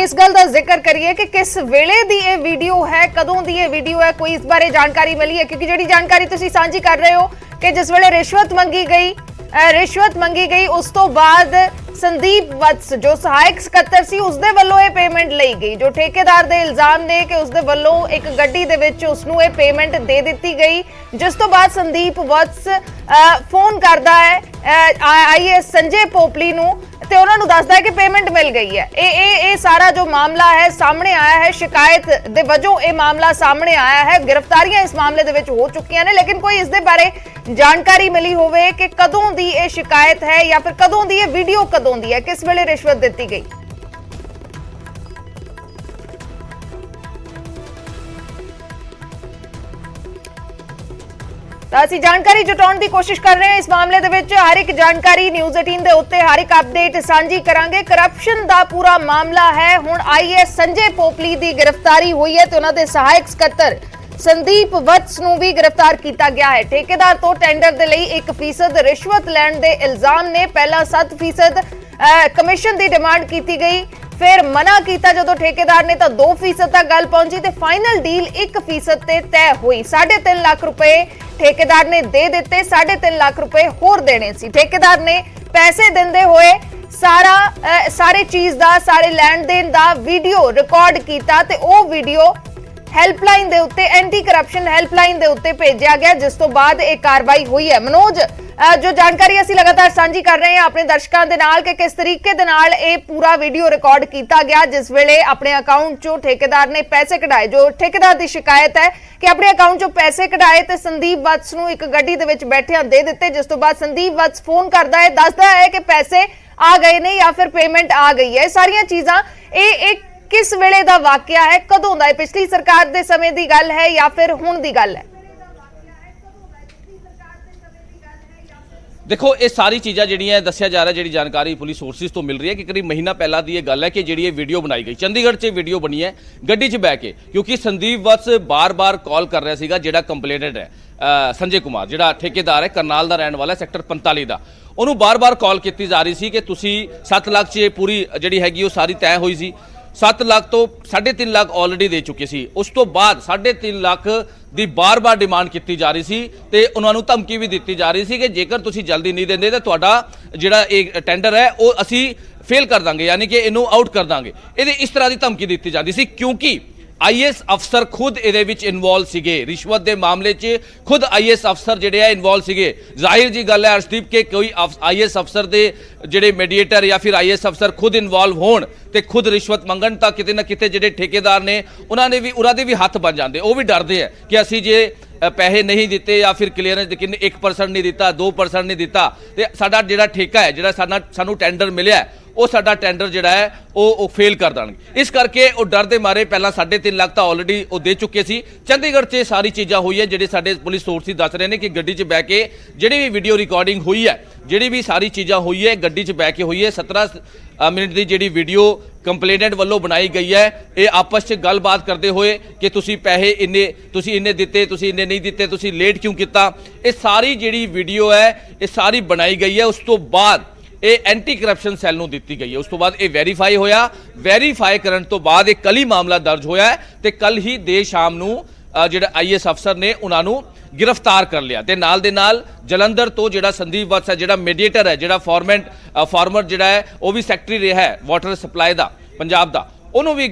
ਇਸ ਗੱਲ ਦਾ ਜ਼ਿਕਰ ਕਰੀਏ ਕਿ ਕਿਸ ਵੇਲੇ ਦੀ ਇਹ ਵੀਡੀਓ ਹੈ, ਕਦੋਂ ਦੀ ਇਹ ਵੀਡੀਓ ਹੈ, ਕੋਈ ਇਸ ਬਾਰੇ ਜਾਣਕਾਰੀ ਮਿਲੀ ਹੈ? ਕਿਉਂਕਿ ਜਿਹੜੀ ਜਾਣਕਾਰੀ ਤੁਸੀਂ ਸਾਂਝੀ ਕਰ ਰਹੇ ਹੋ ਕਿ ਜਿਸ ਵੇਲੇ ਰਿਸ਼ਵਤ ਮੰਗੀ ਗਈ ਉਸ ਤੋਂ ਬਾਅਦ ਸੰਦੀਪ ਵਤਸ ਜੋ ਸਹਾਇਕ ਸਕੱਤਰ ਸੀ ਉਸਦੇ ਵੱਲੋਂ ਇਹ ਪੇਮੈਂਟ ਲਈ ਗਈ, ਜੋ ਠੇਕੇਦਾਰ ਦੇ ਇਲਜ਼ਾਮ ਨੇ ਕਿ ਉਸਦੇ ਵੱਲੋਂ ਇੱਕ ਗੱਡੀ ਦੇ ਵਿੱਚ ਉਸਨੂੰ ਇਹ ਪੇਮੈਂਟ ਦੇ ਦਿੱਤੀ ਗਈ, ਜਿਸ ਤੋਂ ਬਾਅਦ ਸੰਦੀਪ ਵਤਸ ਫੋਨ ਕਰਦਾ ਹੈ ਆਈਐਸ ਸੰਜੇ ਪੋਪਲੀ ਨੂੰ ਤੇ ਉਹਨਾਂ ਨੂੰ ਦੱਸਦਾ ਹੈ ਕਿ ਪੇਮੈਂਟ ਮਿਲ ਗਈ ਹੈ। ਇਹ ਸਾਰਾ ਜੋ ਮਾਮਲਾ ਹੈ ਸਾਹਮਣੇ ਆਇਆ ਹੈ, ਸ਼ਿਕਾਇਤ ਦੇ ਵਜੋਂ ਇਹ ਮਾਮਲਾ ਸਾਹਮਣੇ ਆਇਆ ਹੈ। ਗ੍ਰਿਫਤਾਰੀਆਂ ਇਸ ਮਾਮਲੇ ਦੇ ਵਿੱਚ ਹੋ ਚੁੱਕੀਆਂ ਨੇ, ਲੇਕਿਨ ਕੋਈ ਇਸ ਦੇ ਬਾਰੇ ਜਾਣਕਾਰੀ ਮਿਲੀ ਹੋਵੇ ਕਿ ਕਦੋਂ ਦੀ ਇਹ ਸ਼ਿਕਾਇਤ ਹੈ ਜਾਂ ਫਿਰ ਕਦੋਂ ਦੀ ਇਹ ਵੀਡੀਓ ਕਦੋਂ ਦੀ ਹੈ, ਕਿਸ ਵੇਲੇ ਰਿਸ਼ਵਤ ਦਿੱਤੀ ਗਈ? ਤਾਂ ਅਸੀਂ ਜਾਣਕਾਰੀ ਜੁਟਾਉਣ ਦੀ ਕੋਸ਼ਿਸ਼ ਕਰ ਰਹੇ ਹਾਂ ਇਸ ਮਾਮਲੇ ਦੇ ਵਿੱਚ। ਹਰ ਇੱਕ ਜਾਣਕਾਰੀ ਨਿਊਜ਼ 18 ਦੇ ਉੱਤੇ ਹਰ ਇੱਕ ਅਪਡੇਟ ਸਾਂਝੀ ਕਰਾਂਗੇ। ਕਰਪਸ਼ਨ ਦਾ ਪੂਰਾ ਮਾਮਲਾ ਹੈ। ਹੁਣ ਆਈਏਐਸ ਸੰਜੇ ਪੋਪਲੀ ਦੀ ਗ੍ਰਿਫਤਾਰੀ ਹੋਈ ਹੈ ਤੇ ਉਹਨਾਂ ਦੇ ਸਹਾਇਕ ਸਕੱਤਰ ਸੰਦੀਪ ਵਤਸ ਨੂੰ ਵੀ ਗ੍ਰਿਫਤਾਰ ਕੀਤਾ ਗਿਆ ਹੈ। ਠੇਕੇਦਾਰ ਤੋਂ ਟੈਂਡਰ ਦੇ ਲਈ 1% ਰਿਸ਼ਵਤ ਲੈਣ ਦੇ ਇਲਜ਼ਾਮ ਨੇ। ਪਹਿਲਾਂ 7% ਕਮਿਸ਼ਨ ਦੀ ਡਿਮਾਂਡ ਕੀਤੀ ਗਈ, ਫਿਰ ਮਨਾ ਕੀਤਾ ਜਦੋਂ ਠੇਕੇਦਾਰ ਨੇ ਤਾਂ 2% ਤੱਕ ਗੱਲ ਪਹੁੰਚੀ ਤੇ ਫਾਈਨਲ ਡੀਲ 1% ਤੇ ਤੈਅ ਹੋਈ। 3.5 ਲੱਖ ਰੁਪਏ ਠੇਕੇਦਾਰ ਨੇ ਦੇ ਦਿੱਤੇ, 3.5 ਲੱਖ ਰੁਪਏ ਹੋਰ ਦੇਣੇ ਸੀ। ਠੇਕੇਦਾਰ ਨੇ ਪੈਸੇ ਦਿੰਦੇ ਹੋਏ ਸਾਰੇ ਚੀਜ਼ ਦਾ, ਸਾਰੇ ਲੈਣ ਦੇਣ ਦਾ ਵੀਡੀਓ ਰਿਕਾਰਡ ਕੀਤਾ ਤੇ ਉਹ ਵੀਡੀਓ ਹੈਲਪਲਾਈਨ ਦੇ ਉੱਤੇ, ਐਂਟੀ ਕਰਪਸ਼ਨ ਹੈਲਪਲਾਈਨ ਦੇ ਉੱਤੇ ਭੇਜਿਆ ਗਿਆ, ਜਿਸ ਤੋਂ ਬਾਅਦ ਇਹ ਕਾਰਵਾਈ ਹੋਈ ਹੈ। ਮਨੋਜ, ਜੋ ਜਾਣਕਾਰੀ ਅਸੀਂ ਲਗਾਤਾਰ ਸਾਂਝੀ ਕਰ ਰਹੇ ਹਾਂ ਆਪਣੇ ਦਰਸ਼ਕਾਂ ਦੇ ਨਾਲ ਕਿ ਕਿਸ ਤਰੀਕੇ ਦੇ ਨਾਲ ਇਹ ਪੂਰਾ ਵੀਡੀਓ ਰਿਕਾਰਡ ਕੀਤਾ ਗਿਆ, ਜਿਸ ਵੇਲੇ ਆਪਣੇ ਅਕਾਊਂਟ ਚੋਂ ਠੇਕੇਦਾਰ ਨੇ ਪੈਸੇ ਕਢਾਏ। ਜੋ ਠੇਕੇਦਾਰ ਦੀ ਸ਼ਿਕਾਇਤ ਹੈ ਕਿ ਆਪਣੇ ਅਕਾਊਂਟ ਚੋਂ ਪੈਸੇ ਕਢਾਏ ਤੇ ਸੰਦੀਪ ਵਤਸ ਨੂੰ ਇੱਕ ਗੱਡੀ ਦੇ ਵਿੱਚ ਬੈਠਿਆਂ ਦੇ ਦਿੱਤੇ, ਜਿਸ ਤੋਂ ਬਾਅਦ ਸੰਦੀਪ ਵਤਸ ਫੋਨ ਕਰਦਾ ਹੈ, ਦੱਸਦਾ ਹੈ ਕਿ ਪੈਸੇ ਆ ਗਏ ਨੇ ਜਾਂ ਫਿਰ ਪੇਮੈਂਟ ਆ ਗਈ ਹੈ। ਸਾਰੀਆਂ ਚੀਜ਼ਾਂ ਇਹ ਕਿਸ ਵੇਲੇ ਦਾ ਵਾਕਿਆ ਹੈ, ਕਦੋਂ ਦਾ ਹੈ? ਪਿਛਲੀ ਸਰਕਾਰ ਦੇ ਸਮੇਂ ਦੀ ਗੱਲ ਹੈ ਜਾਂ ਫਿਰ ਹੁਣ ਦੀ ਗੱਲ ਹੈ? देखो ये सारी चीज़ा जिहड़ियां दस्सिया जा रहा, जिहड़ी जानकारी पुलिस सोर्सिस तो मिल रही है कि करीब महीना पहला दी ये गल है कि जिहड़ी ये वीडियो बनाई गई चंडीगढ़ च वीडियो बनी है गड्डी च बह के, क्योंकि संदीप वत्स बार बार कॉल कर रहा सीगा जिहड़ा कंप्लेनेंट है संजय कुमार, जिहड़ा ठेकेदार है करनाल दा रहण वाला सैक्टर 45 दा, ਉਹਨੂੰ ਬਾਰ-ਬਾਰ ਕਾਲ ਕੀਤੀ ਜਾ ਰਹੀ ਸੀ ਕਿ ਤੁਸੀਂ 7 ਲੱਖ 'ਚ ਪੂਰੀ ਜਿਹੜੀ ਹੈਗੀ ਉਹ ਸਾਰੀ ਤੈਅ ਹੋਈ ਸੀ। 7 ਲੱਖ ਤੋਂ 3.5 ਲੱਖ ਆਲਰੇਡੀ ਦੇ ਚੁੱਕੇ ਸੀ। ਉਸ ਤੋਂ ਬਾਅਦ 3.5 ਲੱਖ ਦੀ ਬਾਰ-ਬਾਰ ਡਿਮਾਂਡ ਕੀਤੀ ਜਾ ਰਹੀ ਸੀ ਤੇ ਉਹਨਾਂ ਨੂੰ ਧਮਕੀ ਵੀ ਦਿੱਤੀ ਜਾ ਰਹੀ ਸੀ ਕਿ ਜੇਕਰ ਤੁਸੀਂ ਜਲਦੀ ਨਹੀਂ ਦਿੰਦੇ ਤਾਂ ਤੁਹਾਡਾ ਜਿਹੜਾ ਇਹ ਟੈਂਡਰ ਹੈ ਉਹ ਅਸੀਂ ਫੇਲ ਕਰ ਦਾਂਗੇ, ਯਾਨੀ ਕਿ ਇਹਨੂੰ ਆਊਟ ਕਰ ਦਾਂਗੇ। ਇਹਦੇ ਇਸ ਤਰ੍ਹਾਂ ਦੀ ਧਮਕੀ ਦਿੱਤੀ ਜਾਂਦੀ ਸੀ ਕਿਉਂਕਿ ਆਈਐਸ ਅਫਸਰ ਖੁਦ ਇਹਦੇ ਵਿੱਚ ਇਨਵੋਲਵ ਸੀਗੇ। ਰਿਸ਼ਵਤ ਦੇ ਮਾਮਲੇ 'ਚ ਖੁਦ ਆਈਐਸ ਅਫਸਰ ਜਿਹੜੇ ਆ ਇਨਵੋਲਵ ਸੀਗੇ। ਜ਼ਾਹਿਰ ਜੀ ਗੱਲ ਹੈ ਅਰਸ਼ਦੀਪ ਕਿ ਕੋਈ ਆਈਐਸ ਅਫਸਰ ਦੇ ਜਿਹੜੇ ਮੀਡੀਏਟਰ ਜਾਂ ਫਿਰ ਆਈਐਸ ਅਫਸਰ ਖੁਦ ਇਨਵੋਲਵ ਹੋਣ ਤੇ ਖੁਦ ਰਿਸ਼ਵਤ ਮੰਗਣ ਤਾਂ ਕਿਤੇ ਨਾ ਕਿਤੇ ਜਿਹੜੇ ਠੇਕੇਦਾਰ ਨੇ ਉਹਨਾਂ ਦੇ ਵੀ ਹੱਥ ਬਣ ਜਾਂਦੇ। ਉਹ ਵੀ ਡਰਦੇ ਆ ਕਿ ਅਸੀਂ ਜੇ ਪੈਸੇ ਨਹੀਂ ਦਿੱਤੇ ਜਾਂ ਫਿਰ ਕਲੀਅਰੈਂਸ ਕਿੰਨੇ 1% ਨਹੀਂ ਦਿੱਤਾ, 2% ਨਹੀਂ ਦਿੱਤਾ ਤੇ ਸਾਡਾ ਜਿਹੜਾ ਠੇਕਾ ਹੈ, ਜਿਹੜਾ ਸਾਨੂੰ ਟੈਂਡਰ ਮਿਲਿਆ ਉਹ ਸਾਡਾ ਟੈਂਡਰ ਜਿਹੜਾ ਹੈ ਉਹ ਫੇਲ ਕਰ ਦੇਣਗੇ। ਇਸ ਕਰਕੇ ਉਹ ਡਰ ਦੇ ਮਾਰੇ ਪਹਿਲਾਂ 3.5 ਲੱਖ ਤਾਂ ਆਲਰੇਡੀ ਉਹ ਦੇ ਚੁੱਕੇ ਸੀ। ਚੰਡੀਗੜ੍ਹ 'ਚ ਸਾਰੀ ਚੀਜ਼ਾਂ ਹੋਈ ਹੈ, ਜਿਹੜੇ ਸਾਡੇ ਪੁਲਿਸ ਸੋਰਸ ਦੱਸ ਰਹੇ ਨੇ ਕਿ ਗੱਡੀ 'ਚ ਬਹਿ ਕੇ ਜਿਹੜੀ ਵੀ ਵੀਡੀਓ ਰਿਕਾਰਡਿੰਗ ਹੋਈ ਹੈ, ਜਿਹੜੀ ਵੀ ਸਾਰੀ ਚੀਜ਼ਾਂ ਹੋਈ ਹੈ ਗੱਡੀ 'ਚ ਬਹਿ ਕੇ ਹੋਈ ਹੈ। 17 ਮਿੰਟ ਦੀ ਜਿਹੜੀ ਵੀਡੀਓ ਕੰਪਲੇਨੈਂਟ ਵੱਲੋਂ ਬਣਾਈ ਗਈ ਹੈ, ਇਹ ਆਪਸ 'ਚ ਗੱਲਬਾਤ ਕਰਦੇ ਹੋਏ ਕਿ ਤੁਸੀਂ ਪੈਸੇ ਇੰਨੇ ਦਿੱਤੇ, ਤੁਸੀਂ ਇੰਨੇ ਨਹੀਂ ਦਿੱਤੇ, ਤੁਸੀਂ ਲੇਟ ਕਿਉਂ ਕੀਤਾ, ਇਹ ਸਾਰੀ ਜਿਹੜੀ ਵੀਡੀਓ ਹੈ ਇਹ ਸਾਰੀ ਬਣਾਈ ਗਈ ਹੈ। ਉਸ ਤੋਂ ਬਾਅਦ ਇਹ ਐਂਟੀ ਕਰਪਸ਼ਨ ਸੈੱਲ ਨੂੰ ਦਿੱਤੀ ਗਈ ਹੈ। ਉਸ ਤੋਂ ਬਾਅਦ ਇਹ ਵੈਰੀਫਾਈ ਹੋਇਆ। ਵੈਰੀਫਾਈ ਕਰਨ ਤੋਂ ਬਾਅਦ ਇਹ ਕੱਲ ਹੀ ਮਾਮਲਾ ਦਰਜ ਹੋਇਆ ਤੇ ਕੱਲ ਹੀ ਦੇਰ ਸ਼ਾਮ ਨੂੰ ਜਿਹੜਾ ਆਈਐਸ ਅਫਸਰ ਨੇ ਉਹਨਾਂ ਨੂੰ गिरफ्तार कर लिया। ते नाल दे नाल जलंधर तो जिहड़ा संदीप वत्स है, जिहड़ा मीडिएटर है, जिहड़ा फार्मर जिहड़ा है वो भी सैकटरी रहा है वाटर सप्लाई दा पंजाब दा, ਉਹਨੂੰ ਵੀ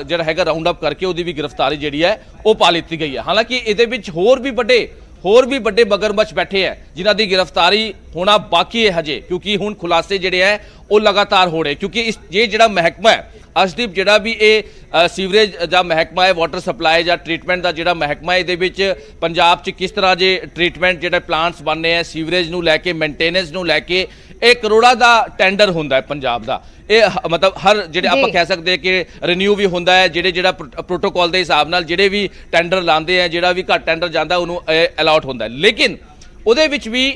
ਜਿਹੜਾ ਹੈਗਾ ਰਾਉਂਡ ਅਪ ਕਰਕੇ ਉਹਦੀ ਵੀ ਗ੍ਰਿਫਤਾਰੀ ਜਿਹੜੀ ਹੈ ਉਹ ਪਾ ਲਿੱਤੀ ਗਈ ਹੈ। ਹਾਲਾਂਕਿ ਇਹਦੇ ਵਿੱਚ ਹੋਰ ਵੀ ਵੱਡੇ ਮਗਰਮੱਛ ਬੈਠੇ ਹੈ ਜਿਨ੍ਹਾਂ ਦੀ ਗ੍ਰਿਫਤਾਰੀ ਹੋਣਾ ਬਾਕੀ ਹੈ ਹਜੇ, ਕਿਉਂਕਿ ਹੁਣ ਖੁਲਾਸੇ ਜਿਹੜੇ ਹੈ ਉਹ ਲਗਾਤਾਰ ਹੋ ਰਹੇ, ਕਿਉਂਕਿ ਇਹ ਜਿਹੜਾ ਮਹਿਕਮਾ ਹੈ ਅਰਸ਼ਦੀਪ, ਜਿਹੜਾ ਵੀ ਇਹ ਸੀਵਰੇਜ ਦਾ ਮਹਿਕਮਾ ਹੈ, ਵਾਟਰ ਸਪਲਾਈ ਜਾਂ ਟ੍ਰੀਟਮੈਂਟ ਦਾ ਜਿਹੜਾ ਮਹਿਕਮਾ ਹੈ, ਇਹਦੇ ਵਿੱਚ ਪੰਜਾਬ 'ਚ ਕਿਸ ਤਰ੍ਹਾਂ ਜੇ ਟ੍ਰੀਟਮੈਂਟ ਜਿਹੜੇ ਪਲਾਂਟਸ ਬਣਨੇ ਹੈ, ਸੀਵਰੇਜ ਨੂੰ ਲੈ ਕੇ, ਮੇਨਟੇਨੈਂਸ ਨੂੰ ਲੈ ਕੇ, ਇਹ ਕਰੋੜਾਂ ਦਾ ਟੈਂਡਰ ਹੁੰਦਾ ਹੈ ਪੰਜਾਬ ਦਾ। ਇਹ ਮਤਲਬ ਹਰ ਜਿਹੜੇ ਆਪਾਂ ਕਹਿ ਸਕਦੇ ਕਿ ਰਿਨਿਊ ਵੀ ਹੁੰਦਾ ਹੈ, ਜਿਹੜਾ ਪ੍ਰੋਟੋਕਾਲ ਦੇ ਹਿਸਾਬ ਨਾਲ ਜਿਹੜੇ ਵੀ ਟੈਂਡਰ ਲਾਉਂਦੇ ਆ, ਜਿਹੜਾ ਵੀ ਘੱਟ ਟੈਂਡਰ ਜਾਂਦਾ ਉਹਨੂੰ ਅਲਾਟ ਹੁੰਦਾ ਹੈ। ਲੇਕਿਨ ਉਹਦੇ ਵਿੱਚ ਵੀ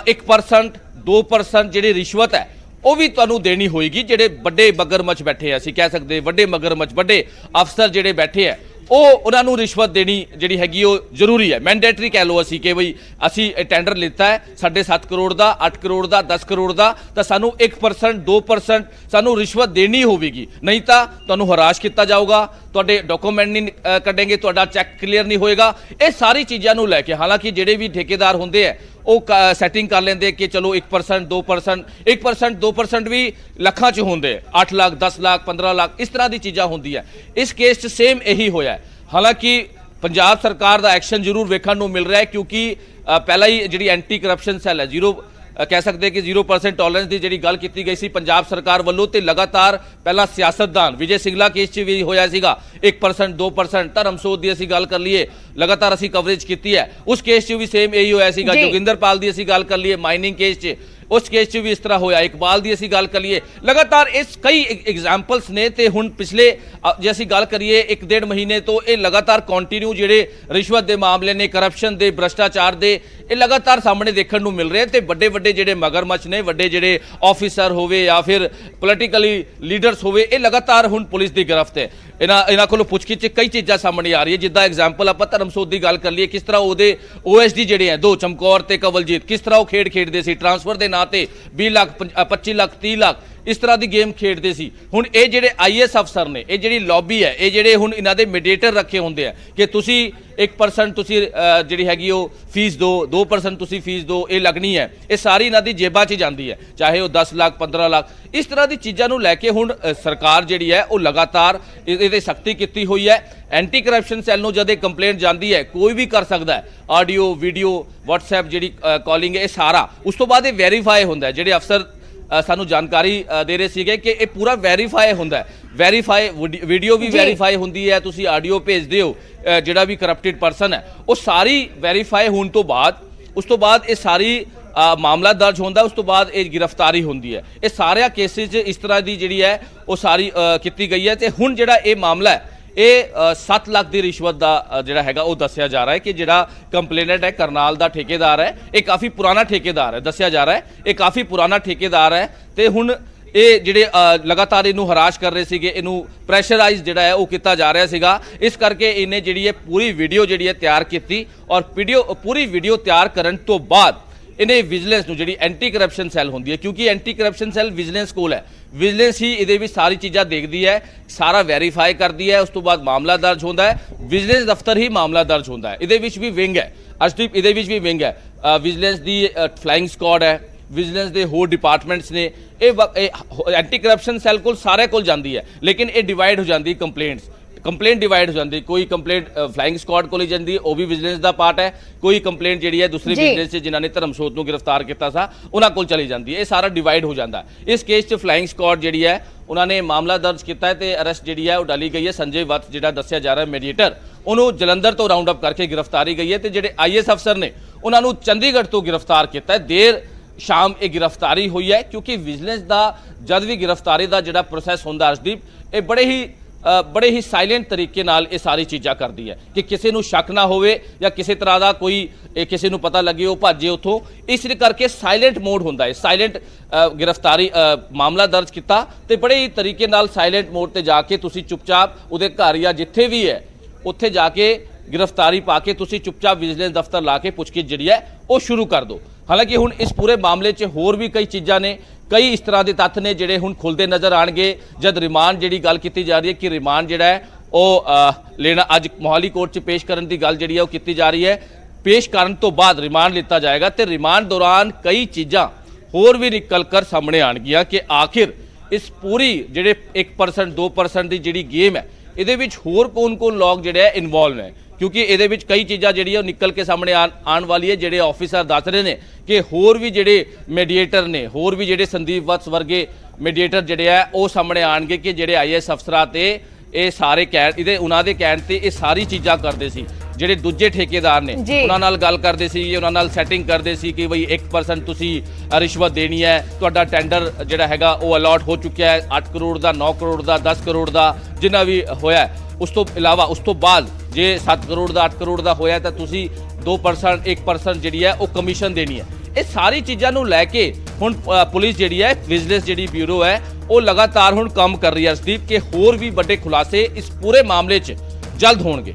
1% 2% ਜਿਹੜੀ ਰਿਸ਼ਵਤ ਹੈ ਉਹ ਵੀ ਤੁਹਾਨੂੰ ਦੇਣੀ ਹੋਏਗੀ। ਜਿਹੜੇ ਵੱਡੇ ਮਗਰਮੱਛ ਬੈਠੇ ਆ, ਅਸੀਂ ਕਹਿ ਸਕਦੇ ਵੱਡੇ ਮਗਰਮੱਛ, ਵੱਡੇ ਅਫਸਰ ਜਿਹੜੇ ਬੈਠੇ ਆ, ਉਹਨਾਂ ਨੂੰ ਰਿਸ਼ਵਤ ਦੇਣੀ ਜਿਹੜੀ ਹੈਗੀ ਉਹ ਜ਼ਰੂਰੀ ਹੈ, ਮੈਂਡੇਟਰੀ ਕਹਿ ਲਓ ਅਸੀਂ, ਕਿ ਬਈ ਅਸੀਂ ਟੈਂਡਰ ਲਿੱਤਾ ਹੈ 7.5 ਕਰੋੜ ਦਾ, 8 ਕਰੋੜ ਦਾ, 10 ਕਰੋੜ ਦਾ, ਤਾਂ ਸਾਨੂੰ 1% 2% ਸਾਨੂੰ ਰਿਸ਼ਵਤ ਦੇਣੀ ਹੋਵੇਗੀ, ਨਹੀਂ ਤਾਂ ਤੁਹਾਨੂੰ ਹਰਾਸ਼ ਕੀਤਾ ਜਾਊਗਾ, ਤੁਹਾਡੇ ਡਾਕੂਮੈਂਟ ਨਹੀਂ ਕੱਢेंगे, ਤੁਹਾਡਾ ਚੈੱਕ ਕਲੀਅਰ ਨਹੀਂ ਹੋਏਗਾ। ਇਹ ਸਾਰੀ ਚੀਜ਼ਾਂ ਨੂੰ ਲੈ ਕੇ ਹਾਲਾਂਕਿ ਜਿਹੜੇ ਵੀ ਠੇਕੇਦਾਰ ਹੁੰਦੇ ਆ ਉਹ ਸੈਟਿੰਗ ਕਰ ਲੈਂਦੇ ਕਿ ਚਲੋ 1% 2%, 1% 2% ਵੀ ਲੱਖਾਂ 'ਚ ਹੁੰਦੇ, 8 ਲੱਖ 10 ਲੱਖ 15 ਲੱਖ ਇਸ ਤਰ੍ਹਾਂ ਦੀ ਚੀਜ਼ਾਂ ਹੁੰਦੀਆਂ। ਇਸ ਕੇਸ 'ਚ ਸੇਮ ਇਹੀ ਹੋਇਆ। ਹਾਲਾਂਕਿ ਪੰਜਾਬ ਸਰਕਾਰ ਦਾ ਐਕਸ਼ਨ ਜ਼ਰੂਰ ਵੇਖਣ ਨੂੰ ਮਿਲ ਰਿਹਾ ਹੈ, ਕਿਉਂਕਿ ਪਹਿਲਾਂ ਹੀ ਜਿਹੜੀ ਐਂਟੀ ਕਰਪਸ਼ਨ ਸੈੱਲ ਹੈ, ਕਹਿ ਸਕਦੇ ਕਿ 0% ਟੋਲਰੈਂਸ ਦੀ ਜਿਹੜੀ ਗੱਲ ਕੀਤੀ ਗਈ ਸੀ ਪੰਜਾਬ ਸਰਕਾਰ ਵੱਲੋਂ, ਤੇ ਲਗਾਤਾਰ ਪਹਿਲਾਂ ਸਿਆਸਤਦਾਨ ਵਿਜੇ ਸਿੰਗਲਾ ਕੇਸ 'ਚ ਵੀ ਹੋਇਆ ਸੀਗਾ 1% 2%, ਧਰਮਸੋਤ ਦੀ ਅਸੀਂ ਗੱਲ ਕਰ ਲਈਏ, ਲਗਾਤਾਰ ਅਸੀਂ ਕਵਰੇਜ ਕੀਤੀ ਹੈ, ਉਸ ਕੇਸ 'ਚ ਵੀ ਸੇਮ ਇਹੀ ਹੋਇਆ ਸੀਗਾ। ਜੋਗਿੰਦਰਪਾਲ ਦੀ ਅਸੀਂ ਗੱਲ ਕਰ ਲਈਏ, ਮਾਈਨਿੰਗ ਕੇਸ 'ਚ उस केस 'ਚ ਵੀ ਇਸ ਤਰ੍ਹਾਂ ਹੋਇਆ। ਇਕਬਾਲ ਦੀ ਅਸੀਂ ਗੱਲ ਕਰੀਏ, ਲਗਾਤਾਰ ਇਸ ਕਈ ਐਗਜ਼ਾਮਪਲਸ ਨੇ ਤੇ ਹੁਣ ਪਿਛਲੇ ਜੇ ਅਸੀਂ ਗੱਲ ਕਰੀਏ 1.5 ਮਹੀਨੇ ਤੋਂ ਇਹ ਲਗਾਤਾਰ ਕੰਟੀਨਿਊ ਜਿਹੜੇ ਰਿਸ਼ਵਤ ਦੇ ਮਾਮਲੇ ਨੇ, ਕਰਪਸ਼ਨ ਦੇ, ਭ੍ਰਸ਼ਟਾਚਾਰ ਦੇ, ਇਹ ਲਗਾਤਾਰ ਸਾਹਮਣੇ ਦੇਖਣ ਨੂੰ ਮਿਲ ਰਹੇ ਤੇ ਵੱਡੇ ਵੱਡੇ ਜਿਹੜੇ ਮਗਰਮੱਛ ਨੇ, ਵੱਡੇ ਜਿਹੜੇ ਆਫੀਸਰ ਹੋਵੇ ਜਾਂ ਫਿਰ ਪੋਲੀਟੀਕਲੀ ਲੀਡਰਸ ਹੋਵੇ, ਇਹ ਲਗਾਤਾਰ ਹੁਣ ਪੁਲਿਸ ਦੀ ਗ੍ਰਿਫਤ ਹੈ। ਇਹਨਾਂ ਕੋਲੋਂ ਪੁੱਛਗਿੱਛ 'ਚ ਕਈ ਚੀਜ਼ਾਂ ਸਾਹਮਣੇ ਆ ਰਹੀ ਹੈ। ਜਿੱਦਾਂ ਐਗਜ਼ਾਮਪਲ ਆਪਾਂ ਧਰਮਸੋਤ ਦੀ ਗੱਲ ਕਰ ਲਈਏ, ਕਿਸ ਤਰ੍ਹਾਂ ਉਹਦੇ OSD ਜਿਹੜੇ ਆ ਦੋ, ਚਮਕੌਰ ਤੇ ਕਵਲਜੀਤ, ਕਿਸ ਤਰ੍ਹਾਂ ਉਹ ਖੇਡਦੇ ਸੀ ਟਰਾਂਸਫਰ ਦੇ ਨਾਂ ਤੇ 20 ਲੱਖ 25 ਲੱਖ 30 ਲੱਖ ਇਸ ਤਰ੍ਹਾਂ ਦੀ ਗੇਮ ਖੇਡਦੇ ਸੀ। ਹੁਣ ਇਹ ਜਿਹੜੇ IAS ਅਫਸਰ ਨੇ, ਇਹ ਜਿਹੜੀ ਲੌਬੀ ਹੈ, ਇਹ ਜਿਹੜੇ ਹੁਣ ਇਹਨਾਂ ਦੇ ਮੀਡੀਏਟਰ ਰੱਖੇ ਹੁੰਦੇ ਆ ਕਿ ਤੁਸੀਂ 1% ਤੁਸੀਂ ਜਿਹੜੀ ਹੈਗੀ ਉਹ ਫੀਸ ਦਿਓ, 2% ਤੁਸੀਂ ਫੀਸ ਦਿਓ, ਇਹ ਲੱਗਣੀ ਹੈ। ਇਹ ਸਾਰੀ ਇਹਨਾਂ ਦੀ ਜੇਬਾਂ 'ਚ ਜਾਂਦੀ ਹੈ, ਚਾਹੇ ਉਹ 10 ਲੱਖ 15 ਲੱਖ। ਇਸ ਤਰ੍ਹਾਂ ਦੀ ਚੀਜ਼ਾਂ ਨੂੰ ਲੈ ਕੇ ਹੁਣ ਸਰਕਾਰ ਜਿਹੜੀ ਹੈ ਉਹ ਲਗਾਤਾਰ ਇਹਦੇ ਸਖਤੀ ਕੀਤੀ ਹੋਈ ਹੈ। ਐਂਟੀ ਕਰਪਸ਼ਨ ਸੈੱਲ ਨੂੰ ਜਦ ਇਹ ਕੰਪਲੇਂਟ ਜਾਂਦੀ ਹੈ, ਕੋਈ ਵੀ ਕਰ ਸਕਦਾ ਹੈ, ਆਡੀਓ ਵੀਡੀਓ WhatsApp ਜਿਹੜੀ ਕਾਲਿੰਗ ਹੈ, ਇਹ ਸਾਰਾ ਉਸ ਤੋਂ ਬਾਅਦ ਇਹ ਵੈਰੀਫਾਈ ਹੁੰਦਾ ਹੈ। ਜਿਹੜੇ ਅਫਸਰ ਸਾਨੂੰ ਜਾਣਕਾਰੀ ਦੇ ਰਹੇ ਸੀਗੇ ਕਿ ਇਹ ਪੂਰਾ ਵੈਰੀਫਾਈ ਹੁੰਦਾ ਹੈ, ਵੈਰੀਫਾਈ ਵੀਡੀਓ ਵੀ ਵੈਰੀਫਾਈ ਹੁੰਦੀ ਹੈ, ਤੁਸੀਂ ਆਡੀਓ ਭੇਜਦੇ ਹੋ, ਜਿਹੜਾ ਵੀ ਕਰਪਟਡ ਪਰਸਨ ਹੈ ਉਹ ਸਾਰੀ ਵੈਰੀਫਾਈ ਹੋਣ ਤੋਂ ਬਾਅਦ ਉਸ ਤੋਂ ਬਾਅਦ ਇਹ ਸਾਰੀ ਮਾਮਲਾ ਦਰਜ ਹੁੰਦਾ, ਉਸ ਤੋਂ ਬਾਅਦ ਇਹ ਗ੍ਰਿਫਤਾਰੀ ਹੁੰਦੀ ਹੈ। ਇਹ ਸਾਰਿਆਂ ਕੇਸਿਸ 'ਚ ਇਸ ਤਰ੍ਹਾਂ ਦੀ ਜਿਹੜੀ ਹੈ ਉਹ ਸਾਰੀ ਕੀਤੀ ਗਈ ਹੈ। ਤੇ ਹੁਣ ਜਿਹੜਾ ਇਹ ਮਾਮਲਾ ਹੈ, ਇਹ 7 ਲੱਖ ਦੀ ਰਿਸ਼ਵਤ ਦਾ ਜਿਹੜਾ ਹੈਗਾ ਉਹ ਦੱਸਿਆ ਜਾ ਰਿਹਾ ਹੈ ਕਿ ਜਿਹੜਾ ਕੰਪਲੇਨੈਂਟ ਹੈ ਕਰਨਾਲ ਦਾ ਠੇਕੇਦਾਰ ਹੈ, ਇਹ ਕਾਫੀ ਪੁਰਾਣਾ ਠੇਕੇਦਾਰ ਹੈ, ਦੱਸਿਆ ਜਾ ਰਿਹਾ ਹੈ ਇਹ ਕਾਫੀ ਪੁਰਾਣਾ ਠੇਕੇਦਾਰ ਹੈ। ਤੇ ਹੁਣ ਇਹ ਜਿਹੜੇ ਲਗਾਤਾਰ ਇਹਨੂੰ ਹਰਾਸ਼ ਕਰ ਰਹੇ ਸੀਗੇ, ਇਹਨੂੰ ਪ੍ਰੈਸ਼ਰਾਈਜ਼ ਜਿਹੜਾ ਹੈ ਉਹ ਕੀਤਾ ਜਾ ਰਿਹਾ ਸੀਗਾ। ਇਸ ਕਰਕੇ ਇਹਨੇ ਜਿਹੜੀ ਹੈ ਪੂਰੀ ਵੀਡੀਓ ਜਿਹੜੀ ਹੈ ਤਿਆਰ ਕੀਤੀ ਔਰ ਪੂਰੀ ਵੀਡੀਓ ਤਿਆਰ ਕਰਨ ਤੋਂ ਬਾਅਦ ਇਹਨੇ ਵਿਜੀਲੈਂਸ ਨੂੰ, ਜਿਹੜੀ ਐਂਟੀ ਕਰਪਸ਼ਨ ਸੈੱਲ ਹੁੰਦੀ ਹੈ, ਕਿਉਂਕਿ ਐਂਟੀ ਕਰਪਸ਼ਨ ਸੈੱਲ ਵਿਜੀਲੈਂਸ ਕੋਲ ਹੈ, ਵਿਜੀਲੈਂਸ ਹੀ ਇਹਦੇ ਵਿੱਚ ਸਾਰੀ ਚੀਜ਼ਾਂ ਦੇਖਦੀ ਹੈ, ਸਾਰਾ ਵੈਰੀਫਾਈ ਕਰਦੀ ਹੈ, ਉਸ ਤੋਂ ਬਾਅਦ ਮਾਮਲਾ ਦਰਜ ਹੁੰਦਾ ਹੈ। ਵਿਜੀਲੈਂਸ ਦਫ਼ਤਰ ਹੀ ਮਾਮਲਾ ਦਰਜ ਹੁੰਦਾ ਹੈ। ਇਹਦੇ ਵਿੱਚ ਵੀ ਵਿੰਗ ਹੈ, ਅਰਸ਼ਦੀਪ, ਇਹਦੇ ਵਿੱਚ ਵੀ ਵਿੰਗ ਹੈ, ਵਿਜੀਲੈਂਸ ਦੀ ਫਲਾਈਂਗ ਸਕੁਆਡ ਹੈ, ਵਿਜੀਲੈਂਸ ਦੇ ਹੋਰ ਡਿਪਾਰਟਮੈਂਟਸ ਨੇ। ਇਹ ਐਂਟੀ ਕਰਪਸ਼ਨ ਸੈੱਲ ਕੋਲ ਸਾਰੇ ਕੋਲ ਜਾਂਦੀ ਹੈ, ਲੇਕਿਨ ਇਹ ਡਿਵਾਈਡ ਹੋ ਜਾਂਦੀ ਕੰਪਲੇਂਟ ਡਿਵਾਈਡ ਹੋ ਜਾਂਦੀ। ਕੋਈ ਕੰਪਲੇਂਟ ਫਲਾਈਂਗ ਸਕੁਆਡ ਕੋਲ ਜਾਂਦੀ ਹੈ, ਉਹ ਵੀ ਵਿਜੀਲੈਂਸ ਦਾ ਪਾਰਟ ਹੈ। ਕੋਈ ਕੰਪਲੇਂਟ ਜਿਹੜੀ ਹੈ ਦੂਸਰੇ ਵਿਜੀਲੈਂਸ 'ਚ ਜਿਨ੍ਹਾਂ ਨੇ ਧਰਮਸੋਤ ਨੂੰ ਗ੍ਰਿਫਤਾਰ ਕੀਤਾ ਸੀ ਉਹਨਾਂ ਕੋਲ ਚਲੀ ਜਾਂਦੀ ਹੈ। ਇਹ ਸਾਰਾ ਡਿਵਾਈਡ ਹੋ ਜਾਂਦਾ। ਇਸ ਕੇਸ 'ਚ ਫਲਾਈਂਗ ਸਕੁਆਡ ਜਿਹੜੀ ਹੈ ਉਹਨਾਂ ਨੇ ਮਾਮਲਾ ਦਰਜ ਕੀਤਾ ਹੈ ਤੇ ਅਰੈਸਟ ਜਿਹੜੀ ਹੈ ਉਹ ਡਾਲੀ ਗਈ ਹੈ। ਸੰਜੇ ਵੱਤ ਜਿਹੜਾ ਦੱਸਿਆ ਜਾ ਰਿਹਾ ਮੀਡੀਏਟਰ, ਉਹਨੂੰ ਜਲੰਧਰ ਤੋਂ ਰਾਉਂਡ ਅਪ ਕਰਕੇ ਗ੍ਰਿਫਤਾਰੀ ਗਈ ਹੈ ਤੇ ਜਿਹੜੇ IAS ਅਫਸਰ ਨੇ ਉਹਨਾਂ ਨੂੰ ਚੰਡੀਗੜ੍ਹ ਤੋਂ ਗ੍ਰਿਫਤਾਰ ਕੀਤਾ ਹੈ। ਦੇਰ ਸ਼ਾਮ ਇਹ ਗ੍ਰਿਫਤਾਰੀ ਹੋਈ ਹੈ ਕਿਉਂਕਿ ਵਿਜੀਲੈਂਸ ਦਾ ਜਦ ਵੀ ਗ੍ਰਿਫਤਾਰੀ ਦਾ ਜਿਹੜਾ ਪ੍ਰੋਸੈਸ ਹੁੰਦਾ ਅਰਸ਼ਦੀਪ, ਇਹ ਬੜੇ ਹੀ ਸਾਇਲੈਂਟ ਤਰੀਕੇ ਨਾਲ ਇਹ ਸਾਰੀ ਚੀਜ਼ਾਂ ਕਰਦੀ ਹੈ ਕਿ ਕਿਸੇ ਨੂੰ ਸ਼ੱਕ ਨਾ ਹੋਵੇ ਜਾਂ ਕਿਸੇ ਤਰ੍ਹਾਂ ਦਾ ਕੋਈ ਕਿਸੇ ਨੂੰ ਪਤਾ ਲੱਗੇ ਉਹ ਭੱਜੇ ਉੱਥੋਂ। ਇਸ ਕਰਕੇ ਸਾਇਲੈਂਟ ਮੋਡ ਹੁੰਦਾ ਹੈ। ਸਾਇਲੈਂਟ ਗ੍ਰਿਫਤਾਰੀ ਮਾਮਲਾ ਦਰਜ ਕੀਤਾ ਤੇ ਬੜੇ ਹੀ ਤਰੀਕੇ ਨਾਲ ਸਾਇਲੈਂਟ ਮੋਡ ਤੇ ਜਾ ਕੇ ਤੁਸੀਂ ਚੁੱਪਚਾਪ ਉਹਦੇ ਘਰ ਜਾਂ ਜਿੱਥੇ ਵੀ ਹੈ ਉੱਥੇ ਜਾ ਕੇ ਗ੍ਰਿਫਤਾਰੀ ਪਾ ਕੇ ਤੁਸੀਂ ਚੁੱਪਚਾਪ ਵਿਜੀਲੈਂਸ ਦਫ਼ਤਰ ਲਾ ਕੇ ਪੁੱਛਗਿੱਛ ਜਿਹੜੀ ਹੈ ਉਹ ਸ਼ੁਰੂ ਕਰ ਦਿਓ। ਹਾਲਾਂਕਿ ਹੁਣ ਇਸ ਪੂਰੇ ਮਾਮਲੇ 'ਚ ਹੋਰ ਵੀ ਕਈ ਚੀਜ਼ਾਂ ਨੇ, ਕਈ ਇਸ ਤਰ੍ਹਾਂ ਦੇ ਤੱਥ ਨੇ ਜਿਹੜੇ ਹੁਣ ਖੁੱਲਦੇ ਨਜ਼ਰ ਆਣਗੇ ਜਦ ਰਿਮਾਂਡ ਜਿਹੜੀ ਗੱਲ ਕੀਤੀ ਜਾ ਰਹੀ ਹੈ ਕਿ ਰਿਮਾਂਡ ਜਿਹੜਾ ਹੈ ਉਹ ਲੈਣਾ ਅੱਜ ਮੋਹਾਲੀ ਕੋਰਟ 'ਚ ਪੇਸ਼ ਕਰਨ ਦੀ ਗੱਲ ਜਿਹੜੀ ਹੈ ਉਹ ਕੀਤੀ ਜਾ ਰਹੀ ਹੈ। ਪੇਸ਼ ਕਰਨ ਤੋਂ ਬਾਅਦ ਰਿਮਾਂਡ ਲਿੱਤਾ ਜਾਏਗਾ ਤੇ ਰਿਮਾਂਡ ਦੌਰਾਨ ਕਈ ਚੀਜ਼ਾਂ ਹੋਰ ਵੀ ਨਿਕਲ ਕਰ ਸਾਹਮਣੇ ਆਣਗੀਆਂ ਕਿ ਆਖਿਰ ਇਸ ਪੂਰੀ ਜਿਹੜੇ 1% 2% ਦੀ ਜਿਹੜੀ ਗੇਮ ਹੈ ਇਹਦੇ ਵਿੱਚ ਹੋਰ ਕੌਣ ਲੋਕ ਜਿਹੜੇ ਹੈ ਇਨਵੋਲਵ ਹੈ, ਕਿਉਂਕਿ ਇਹਦੇ ਵਿੱਚ ਕਈ ਚੀਜ਼ਾਂ ਜਿਹੜੀਆਂ ਉਹ ਨਿਕਲ ਕੇ ਸਾਹਮਣੇ ਆਉਣ ਵਾਲੀ ਹੈ। ਜਿਹੜੇ ਆਫੀਸਰ ਦੱਸ ਰਹੇ ਨੇ ਕਿ ਹੋਰ ਵੀ ਜਿਹੜੇ ਮੀਡੀਏਟਰ ਨੇ, ਹੋਰ ਵੀ ਜਿਹੜੇ ਸੰਦੀਪ ਵਤਸ ਵਰਗੇ ਮੀਡੀਏਟਰ ਜਿਹੜੇ ਆ ਉਹ ਸਾਹਮਣੇ ਆਣਗੇ ਕਿ ਜਿਹੜੇ IAS ਅਫਸਰਾਂ ਤੇ ਇਹ ਸਾਰੇ ਉਹਨਾਂ ਦੇ ਕਹਿਣ ਤੇ ਇਹ ਸਾਰੀ ਚੀਜ਼ਾਂ ਕਰਦੇ ਸੀ। ਜਿਹੜੇ ਦੂਜੇ ਠੇਕੇਦਾਰ ਨੇ ਉਹਨਾਂ ਨਾਲ ਗੱਲ ਕਰਦੇ ਸੀ, ਉਹਨਾਂ ਨਾਲ ਸੈਟਿੰਗ ਕਰਦੇ ਸੀ ਕਿ ਬਈ 1% ਤੁਸੀਂ ਰਿਸ਼ਵਤ ਦੇਣੀ ਹੈ, ਤੁਹਾਡਾ ਟੈਂਡਰ ਜਿਹੜਾ ਹੈਗਾ ਉਹ ਅਲਾਟ ਹੋ ਚੁੱਕਿਆ ਹੈ 8 ਕਰੋੜ ਦਾ, 9 ਕਰੋੜ ਦਾ, 10 ਕਰੋੜ ਦਾ, ਜਿੰਨਾ ਵੀ ਹੋਇਆ। ਉਸ ਤੋਂ ਇਲਾਵਾ ਉਸ ਤੋਂ ਬਾਅਦ ਜੇ 7 ਕਰੋੜ ਦਾ 8 ਕਰੋੜ ਦਾ ਹੋਇਆ ਤਾਂ ਤੁਸੀਂ 2% 1% ਜਿਹੜੀ ਹੈ ਉਹ ਕਮਿਸ਼ਨ ਦੇਣੀ ਹੈ। ਇਹ ਸਾਰੀ ਚੀਜ਼ਾਂ ਨੂੰ ਲੈ ਕੇ ਹੁਣ ਪੁਲਿਸ ਜਿਹੜੀ ਹੈ, ਵਿਜੀਲੈਂਸ ਜਿਹੜੀ ਬਿਊਰੋ ਹੈ ਉਹ ਲਗਾਤਾਰ ਹੁਣ ਕੰਮ ਕਰ ਰਹੀ ਹੈ ਅਰਸ਼ਦੀਪ ਕਿ ਹੋਰ ਵੀ ਵੱਡੇ ਖੁਲਾਸੇ ਇਸ ਪੂਰੇ ਮਾਮਲੇ 'ਚ ਜਲਦ ਹੋਣਗੇ।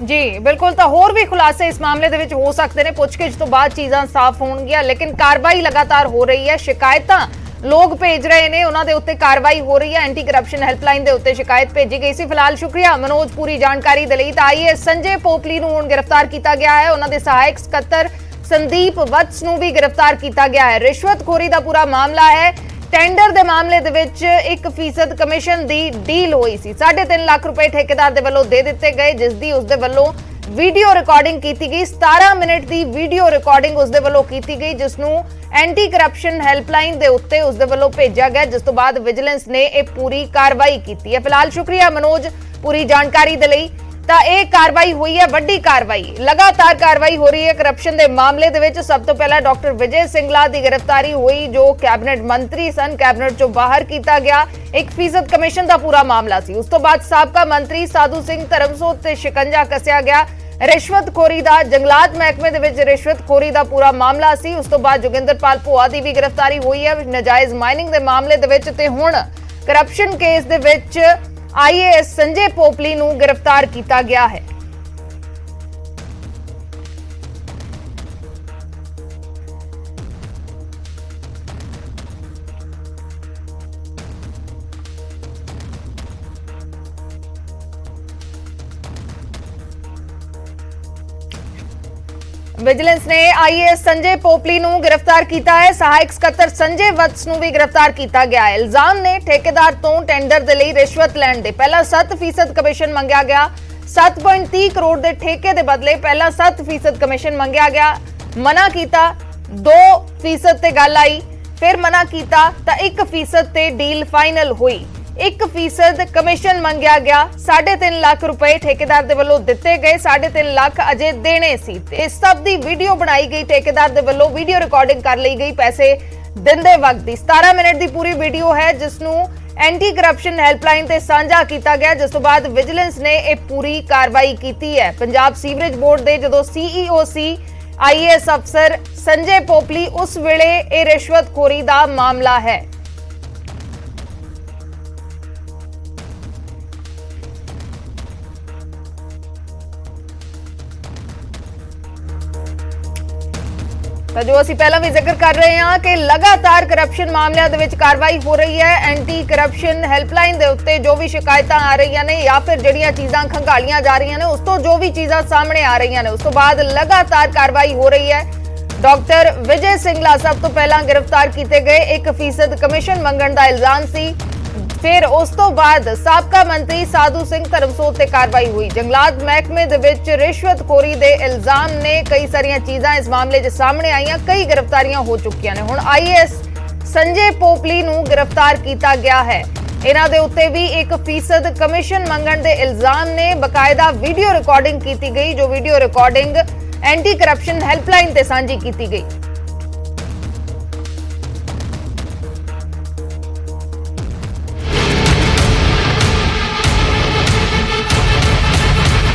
ਜੀ ਬਿਲਕੁਲ, ਤਾਂ ਹੋਰ ਵੀ ਖੁਲਾਸੇ ਇਸ ਮਾਮਲੇ ਦੇ ਵਿੱਚ ਹੋ ਸਕਦੇ ਨੇ। ਪੁੱਛਗਿੱਛ ਤੋਂ ਬਾਅਦ ਚੀਜ਼ਾਂ ਸਾਫ਼ ਹੋਣਗੀਆਂ, ਲੇਕਿਨ ਕਾਰਵਾਈ ਲਗਾਤਾਰ ਹੋ ਰਹੀ ਹੈ। ਸ਼ਿਕਾਇਤਾਂ ਲੋਕ ਭੇਜ ਰਹੇ ਨੇ, ਉਹਨਾਂ ਦੇ ਉੱਤੇ ਕਾਰਵਾਈ ਹੋ ਰਹੀ ਹੈ। ਐਂਟੀ ਕਰਪਸ਼ਨ ਹੈਲਪਲਾਈਨ ਦੇ ਉੱਤੇ ਸ਼ਿਕਾਇਤ ਭੇਜੀ ਗਈ ਸੀ। ਫਿਲਹਾਲ ਸ਼ੁਕਰੀਆ ਮਨੋਜ ਪੂਰੀ ਜਾਣਕਾਰੀ ਦੇ ਲਈ। ਤਾਂ IAS ਸੰਜੇ ਪੋਪਲੀ ਨੂੰ ਹੁਣ ਗ੍ਰਿਫਤਾਰ ਕੀਤਾ ਗਿਆ ਹੈ। ਉਹਨਾਂ ਦੇ ਸਹਾਇਕ ਸਕੱਤਰ ਸੰਦੀਪ ਵਤਸ ਨੂੰ ਵੀ ਗ੍ਰਿਫਤਾਰ ਕੀਤਾ ਗਿਆ ਹੈ। ਰਿਸ਼ਵਤਖੋਰੀ ਦਾ ਪੂਰਾ ਮਾਮਲਾ ਹੈ। ਟੈਂਡਰ ਦੇ ਮਾਮਲੇ ਦੇ ਵਿੱਚ 1% ਕਮਿਸ਼ਨ ਦੀ ਡੀਲ ਹੋਈ ਸੀ। 3.5 ਲੱਖ ਰੁਪਏ ਠੇਕੇਦਾਰ ਦੇ ਵੱਲੋਂ ਦੇ ਦਿੱਤੇ ਗਏ, ਜਿਸ ਦੀ ਉਸ ਦੇ ਵੱਲੋਂ ਵੀਡੀਓ ਰਿਕਾਰਡਿੰਗ ਕੀਤੀ ਗਈ। 17 ਮਿੰਟ ਦੀ ਵੀਡੀਓ ਰਿਕਾਰਡਿੰਗ ਉਸ ਦੇ ਵੱਲੋਂ ਕੀਤੀ ਗਈ, ਜਿਸ ਨੂੰ ਐਂਟੀ ਕਰਪਸ਼ਨ ਹੈਲਪਲਾਈਨ ਦੇ ਉੱਤੇ ਉਸ ਦੇ ਵੱਲੋਂ ਭੇਜਿਆ ਗਿਆ, ਜਿਸ ਤੋਂ ਬਾਅਦ ਵਿਜੀਲੈਂਸ ਨੇ ਇਹ ਪੂਰੀ ਕਾਰਵਾਈ ਕੀਤੀ ਹੈ। ਫਿਲਹਾਲ ਸ਼ੁਕਰੀਆ ਮਨੋਜ ਪੂਰੀ ਜਾਣਕਾਰੀ ਦੇ ਲਈ। ਤਾਂ ਇਹ ਕਾਰਵਾਈ ਹੋਈ ਹੈ, ਵੱਡੀ ਕਾਰਵਾਈ, ਲਗਾਤਾਰ ਕਾਰਵਾਈ ਹੋ ਰਹੀ ਹੈ ਕਰਪਸ਼ਨ ਦੇ ਮਾਮਲੇ ਦੇ ਵਿੱਚ। ਸਭ ਤੋਂ ਪਹਿਲਾਂ ਡਾਕਟਰ ਵਿਜੇ ਸਿੰਗਲਾ ਦੀ ਗ੍ਰਿਫਤਾਰੀ ਹੋਈ, ਜੋ ਕੈਬਨਿਟ ਮੰਤਰੀ ਸਨ, ਕੈਬਨਿਟ ਚੋਂ ਬਾਹਰ ਕੀਤਾ ਗਿਆ। 1% ਕਮਿਸ਼ਨ ਦਾ ਪੂਰਾ ਮਾਮਲਾ ਸੀ। ਉਸ ਤੋਂ ਬਾਅਦ ਸਾਬਕਾ ਮੰਤਰੀ ਸਾਧੂ ਸਿੰਘ ਧਰਮਸੋਤ ਤੇ ਸ਼ਿਕੰਜਾ ਕੱਸਿਆ ਗਿਆ। ਰਿਸ਼ਵਤਖੋਰੀ ਦਾ, ਜੰਗਲਾਤ ਮਹਿਕਮੇ ਦੇ ਵਿੱਚ ਰਿਸ਼ਵਤਖੋਰੀ ਦਾ ਪੂਰਾ ਮਾਮਲਾ ਸੀ। ਉਸ ਤੋਂ ਬਾਅਦ ਜੋਗਿੰਦਰਪਾਲ ਭੋਆ ਦੀ ਵੀ ਗ੍ਰਿਫਤਾਰੀ ਹੋਈ ਹੈ ਨਜਾਇਜ਼ ਮਾਈਨਿੰਗ ਦੇ ਮਾਮਲੇ ਦੇ ਵਿੱਚ, ਤੇ ਹੁਣ ਕਰਪਸ਼ਨ ਕੇਸ ਦੇ ਵਿੱਚ IAS ਸੰਜੇ ਪੋਪਲੀ ਨੂੰ ਗ੍ਰਿਫਤਾਰ ਕੀਤਾ ਗਿਆ ਹੈ। ਵਿਜੀਲੈਂਸ ਨੇ IAS ਸੰਜੇ ਪੋਪਲੀ ਨੂੰ ਗ੍ਰਿਫਤਾਰ ਕੀਤਾ ਹੈ। ਸਹਾਇਕ ਸਕੱਤਰ ਸੰਜੇ ਵਤਸ ਨੂੰ ਵੀ ਗ੍ਰਿਫਤਾਰ ਕੀਤਾ ਗਿਆ ਹੈ। ਇਲਜ਼ਾਮ ਨੇ ਠੇਕੇਦਾਰ ਤੋਂ ਟੈਂਡਰ ਦੇ ਲਈ ਰਿਸ਼ਵਤ ਲੈਣ ਦੇ। ਪਹਿਲਾਂ 7% ਕਮਿਸ਼ਨ ਮੰਗਿਆ ਗਿਆ। 7.30 ਕਰੋੜ ਦੇ ਠੇਕੇ ਦੇ ਬਦਲੇ ਪਹਿਲਾਂ 7% ਕਮਿਸ਼ਨ ਮੰਗਿਆ ਗਿਆ। ਮਨਾ ਕੀਤਾ, 2% ਤੇ ਗੱਲ ਆਈ, ਫਿਰ ਮਨਾ ਕੀਤਾ ਤਾਂ 1% ਤੇ ਡੀਲ ਫਾਈਨਲ ਹੋਈ। 1% ਕਮਿਸ਼ਨ ਮੰਗਿਆ ਗਿਆ। 3.5 ਲੱਖ ਰੁਪਏ ਠੇਕੇਦਾਰ ਦੇ ਵੱਲੋਂ ਦਿੱਤੇ ਗਏ। 3.5 ਲੱਖ ਅਜੇ ਦੇਣੇ ਸੀ ਤੇ ਇਸ ਸਭ ਦੀ ਵੀਡੀਓ ਬਣਾਈ ਗਈ। ਠੇਕੇਦਾਰ ਦੇ ਵੱਲੋਂ ਵੀਡੀਓ ਰਿਕਾਰਡਿੰਗ ਕਰ ਲਈ ਗਈ ਪੈਸੇ ਦਿੰਦੇ ਵਕਤ ਦੀ। 17 ਮਿੰਟ ਦੀ ਪੂਰੀ ਵੀਡੀਓ ਹੈ, ਜਿਸ ਨੂੰ ਐਂਟੀ ਕਰਪਸ਼ਨ ਹੈਲਪਲਾਈਨ ਤੇ ਸਾਂਝਾ ਕੀਤਾ ਗਿਆ, ਜਿਸ ਤੋਂ ਬਾਅਦ ਵਿਜੀਲੈਂਸ ਨੇ ਇਹ ਪੂਰੀ ਕਾਰਵਾਈ ਕੀਤੀ ਹੈ। ਪੰਜਾਬ ਸੀਵਰੇਜ ਬੋਰਡ ਦੇ ਜਦੋਂ CEO ਸੀ IAS ਅਫਸਰ ਸੰਜੇ ਪੋਪਲੀ, ਉਸ ਵੇਲੇ ਇਹ ਰਿਸ਼ਵਤਖੋਰੀ ਦਾ ਮਾਮਲਾ ਹੈ। ਤਾਂ ਜੋ ਅਸੀਂ ਪਹਿਲਾਂ ਵੀ ਜ਼ਿਕਰ ਕਰ ਰਹੇ ਹਾਂ ਕਿ ਲਗਾਤਾਰ ਕਰਪਸ਼ਨ ਮਾਮਲਿਆਂ ਦੇ ਵਿੱਚ ਕਾਰਵਾਈ ਹੋ ਰਹੀ ਹੈ। ਐਂਟੀ ਕਰਪਸ਼ਨ ਹੈਲਪਲਾਈਨ ਦੇ ਉੱਤੇ ਜੋ ਵੀ ਸ਼ਿਕਾਇਤਾਂ ਆ ਰਹੀਆਂ ਨੇ ਜਾਂ ਫਿਰ ਜਿਹੜੀਆਂ ਚੀਜ਼ਾਂ ਖੰਗਾਲੀਆਂ ਜਾ ਰਹੀਆਂ ਨੇ, ਉਸ ਤੋਂ ਜੋ ਵੀ ਚੀਜ਼ਾਂ ਸਾਹਮਣੇ ਆ ਰਹੀਆਂ ਨੇ, ਉਸ ਤੋਂ ਬਾਅਦ ਲਗਾਤਾਰ ਕਾਰਵਾਈ ਹੋ ਰਹੀ ਹੈ। ਡਾਕਟਰ ਵਿਜੇ ਸਿੰਗਲਾ ਸਭ ਤੋਂ ਪਹਿਲਾਂ ਗ੍ਰਿਫਤਾਰ ਕੀਤੇ ਗਏ। 1% ਕਮਿਸ਼ਨ ਮੰਗਣ ਦਾ ਇਲਜ਼ਾਮ ਸੀ। ਫਿਰ ਉਸ ਤੋਂ ਬਾਅਦ ਸਾਬਕਾ ਮੰਤਰੀ ਸਾਧੂ ਸਿੰਘ ਧਰਮਸੋਤ ਤੇ ਕਾਰਵਾਈ ਹੋਈ। ਜੰਗਲਾਤ ਮਹਿਕਮੇ ਦੇ ਵਿੱਚ ਰਿਸ਼ਵਤਖੋਰੀ ਦੇ ਇਲਜ਼ਾਮ ਨੇ, ਕਈ ਸਾਰੀਆਂ ਚੀਜ਼ਾਂ ਇਸ ਮਾਮਲੇ 'ਚ ਸਾਹਮਣੇ ਆਈਆਂ, ਕਈ ਗ੍ਰਿਫਤਾਰੀਆਂ ਹੋ ਚੁੱਕੀਆਂ ਨੇ। ਹੁਣ IAS ਸੰਜੇ ਪੋਪਲੀ ਨੂੰ ਗ੍ਰਿਫਤਾਰ ਕੀਤਾ ਗਿਆ ਹੈ। ਇਹਨਾਂ ਦੇ ਉੱਤੇ ਵੀ 1% ਕਮਿਸ਼ਨ ਮੰਗਣ ਦੇ ਇਲਜ਼ਾਮ ਨੇ। ਬਕਾਇਦਾ ਵੀਡੀਓ ਰਿਕਾਰਡਿੰਗ ਕੀਤੀ ਗਈ, ਜੋ video recording anti corruption helpline ਤੇ ਸਾਂਝੀ ਕੀਤੀ ਗਈ।